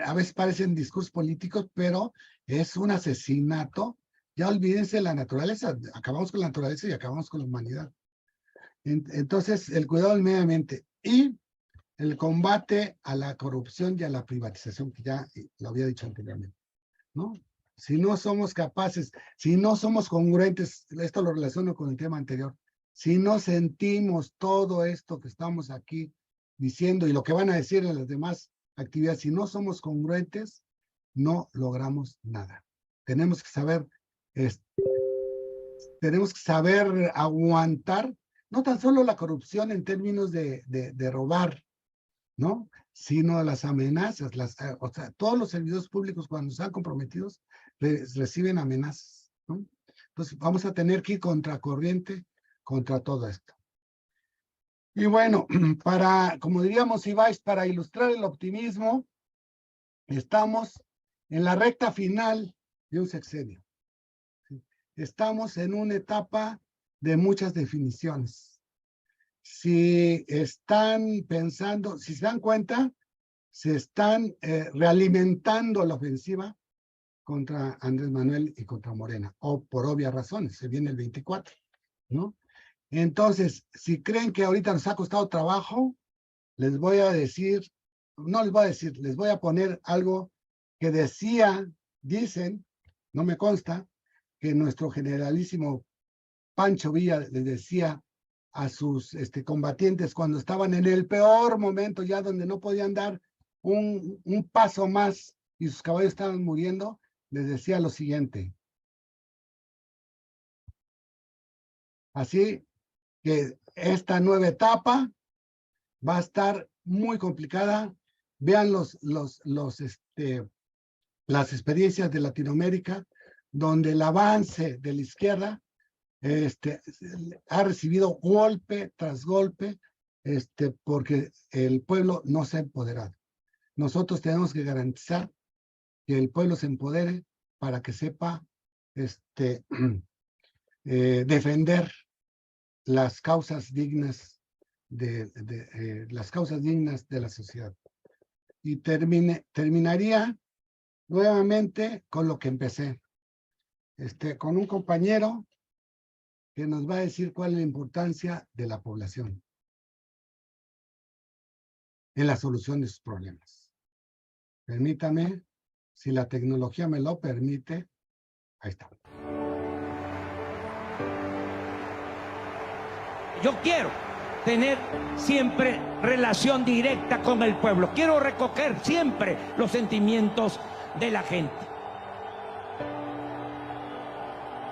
a veces parecen discursos políticos, pero es un asesinato. Ya olvídense de la naturaleza, acabamos con la naturaleza y acabamos con la humanidad. Entonces, el cuidado del medio ambiente y el combate a la corrupción y a la privatización, que ya lo había dicho anteriormente, ¿no? Si no somos capaces, si no somos congruentes, esto lo relaciono con el tema anterior, si no sentimos todo esto que estamos aquí diciendo y lo que van a decir en las demás actividades, si no somos congruentes, no logramos nada. Tenemos que saber aguantar, no tan solo la corrupción en términos de robar, ¿no? Sino las amenazas, o sea, todos los servidores públicos cuando están comprometidos reciben amenazas, ¿no? Entonces vamos a tener que ir contracorriente contra todo esto. Y bueno, como diríamos Ibáñez, para ilustrar el optimismo, estamos en la recta final de un sexenio. ¿Sí? Estamos en una etapa de muchas definiciones. Si están pensando, si se dan cuenta, se están realimentando la ofensiva contra Andrés Manuel y contra Morena, o por obvias razones, se viene el 24, ¿no? Entonces, si creen que ahorita nos ha costado trabajo, les voy a decir, no les voy a decir, les voy a poner algo que dicen, no me consta, que nuestro generalísimo Pancho Villa les decía a sus combatientes cuando estaban en el peor momento, ya donde no podían dar un paso más y sus caballos estaban muriendo, les decía lo siguiente. Así que esta nueva etapa va a estar muy complicada. Vean las experiencias de Latinoamérica, donde el avance de la izquierda ha recibido golpe tras golpe, porque el pueblo no se ha empoderado. Nosotros tenemos que garantizar que el pueblo se empodere para que sepa defender las causas dignas las causas dignas de la sociedad. Y terminaría nuevamente con lo que empecé, con un compañero que nos va a decir cuál es la importancia de la población en la solución de sus problemas. Permítame, si la tecnología me lo permite, ahí está. Yo quiero tener siempre relación directa con el pueblo. Quiero recoger siempre los sentimientos de la gente.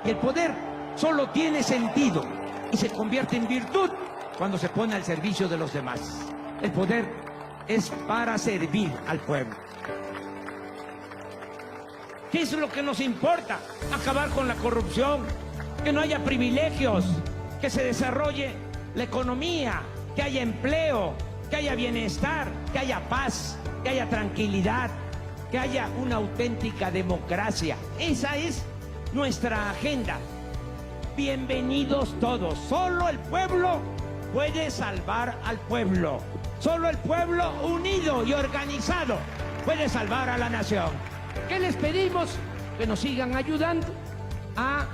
Y el poder solo tiene sentido y se convierte en virtud cuando se pone al servicio de los demás. El poder es para servir al pueblo. ¿Qué es lo que nos importa? Acabar con la corrupción, que no haya privilegios, que se desarrolle la economía, que haya empleo, que haya bienestar, que haya paz, que haya tranquilidad, que haya una auténtica democracia. Esa es nuestra agenda. Bienvenidos todos. Solo el pueblo puede salvar al pueblo. Solo el pueblo unido y organizado puede salvar a la nación. ¿Qué les pedimos? Que nos sigan ayudando a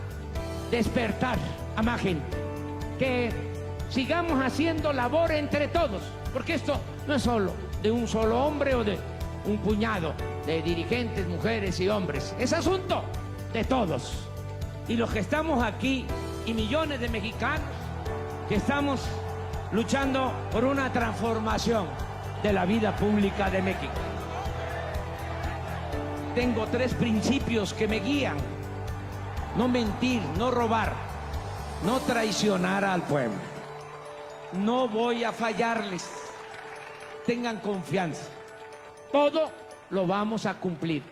despertar a más gente. Que sigamos haciendo labor entre todos, porque esto no es solo de un solo hombre o de un puñado de dirigentes, mujeres y hombres. Es asunto de todos. Y los que estamos aquí y millones de mexicanos que estamos luchando por una transformación de la vida pública de México. Tengo 3 principios que me guían: no mentir, no robar, no traicionar al pueblo. No voy a fallarles. Tengan confianza. Todo lo vamos a cumplir.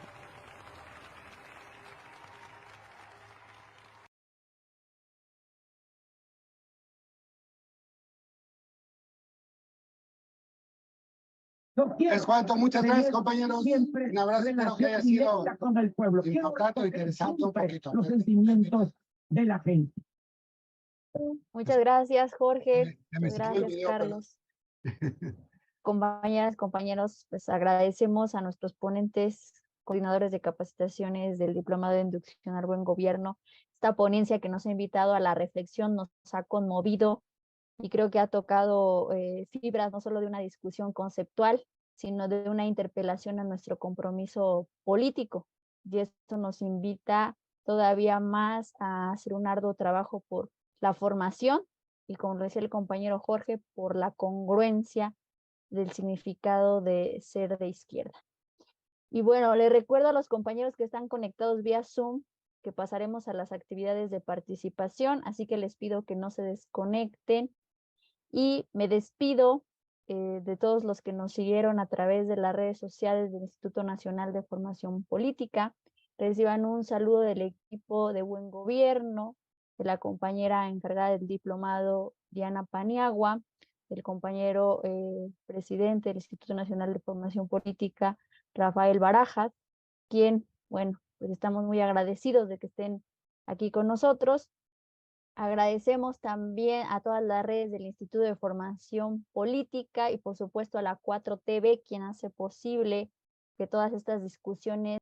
Es cuanto, muchas gracias, compañeros. Un abrazo, espero que haya sido importante, interesante un poquito. Los sentimientos de la gente. Muchas gracias, Jorge. Ya me Muchas salió el gracias, video, Carlos. Compañeras, compañeros, pues agradecemos a nuestros ponentes, coordinadores de capacitaciones del Diplomado de Inducción al Buen Gobierno. Esta ponencia que nos ha invitado a la reflexión nos ha conmovido y creo que ha tocado fibras no solo de una discusión conceptual, sino de una interpelación a nuestro compromiso político. Y esto nos invita todavía más a hacer un arduo trabajo por la formación y, como lo decía el compañero Jorge, por la congruencia del significado de ser de izquierda. Y bueno, les recuerdo a los compañeros que están conectados vía Zoom que pasaremos a las actividades de participación, así que les pido que no se desconecten. Y me despido de todos los que nos siguieron a través de las redes sociales del Instituto Nacional de Formación Política. Reciban un saludo del equipo de Buen Gobierno, de la compañera encargada del diplomado, Diana Paniagua, del compañero presidente del Instituto Nacional de Formación Política, Rafael Barajas, quien, bueno, pues estamos muy agradecidos de que estén aquí con nosotros. Agradecemos también a todas las redes del Instituto de Formación Política y por supuesto a la 4TV, quien hace posible que todas estas discusiones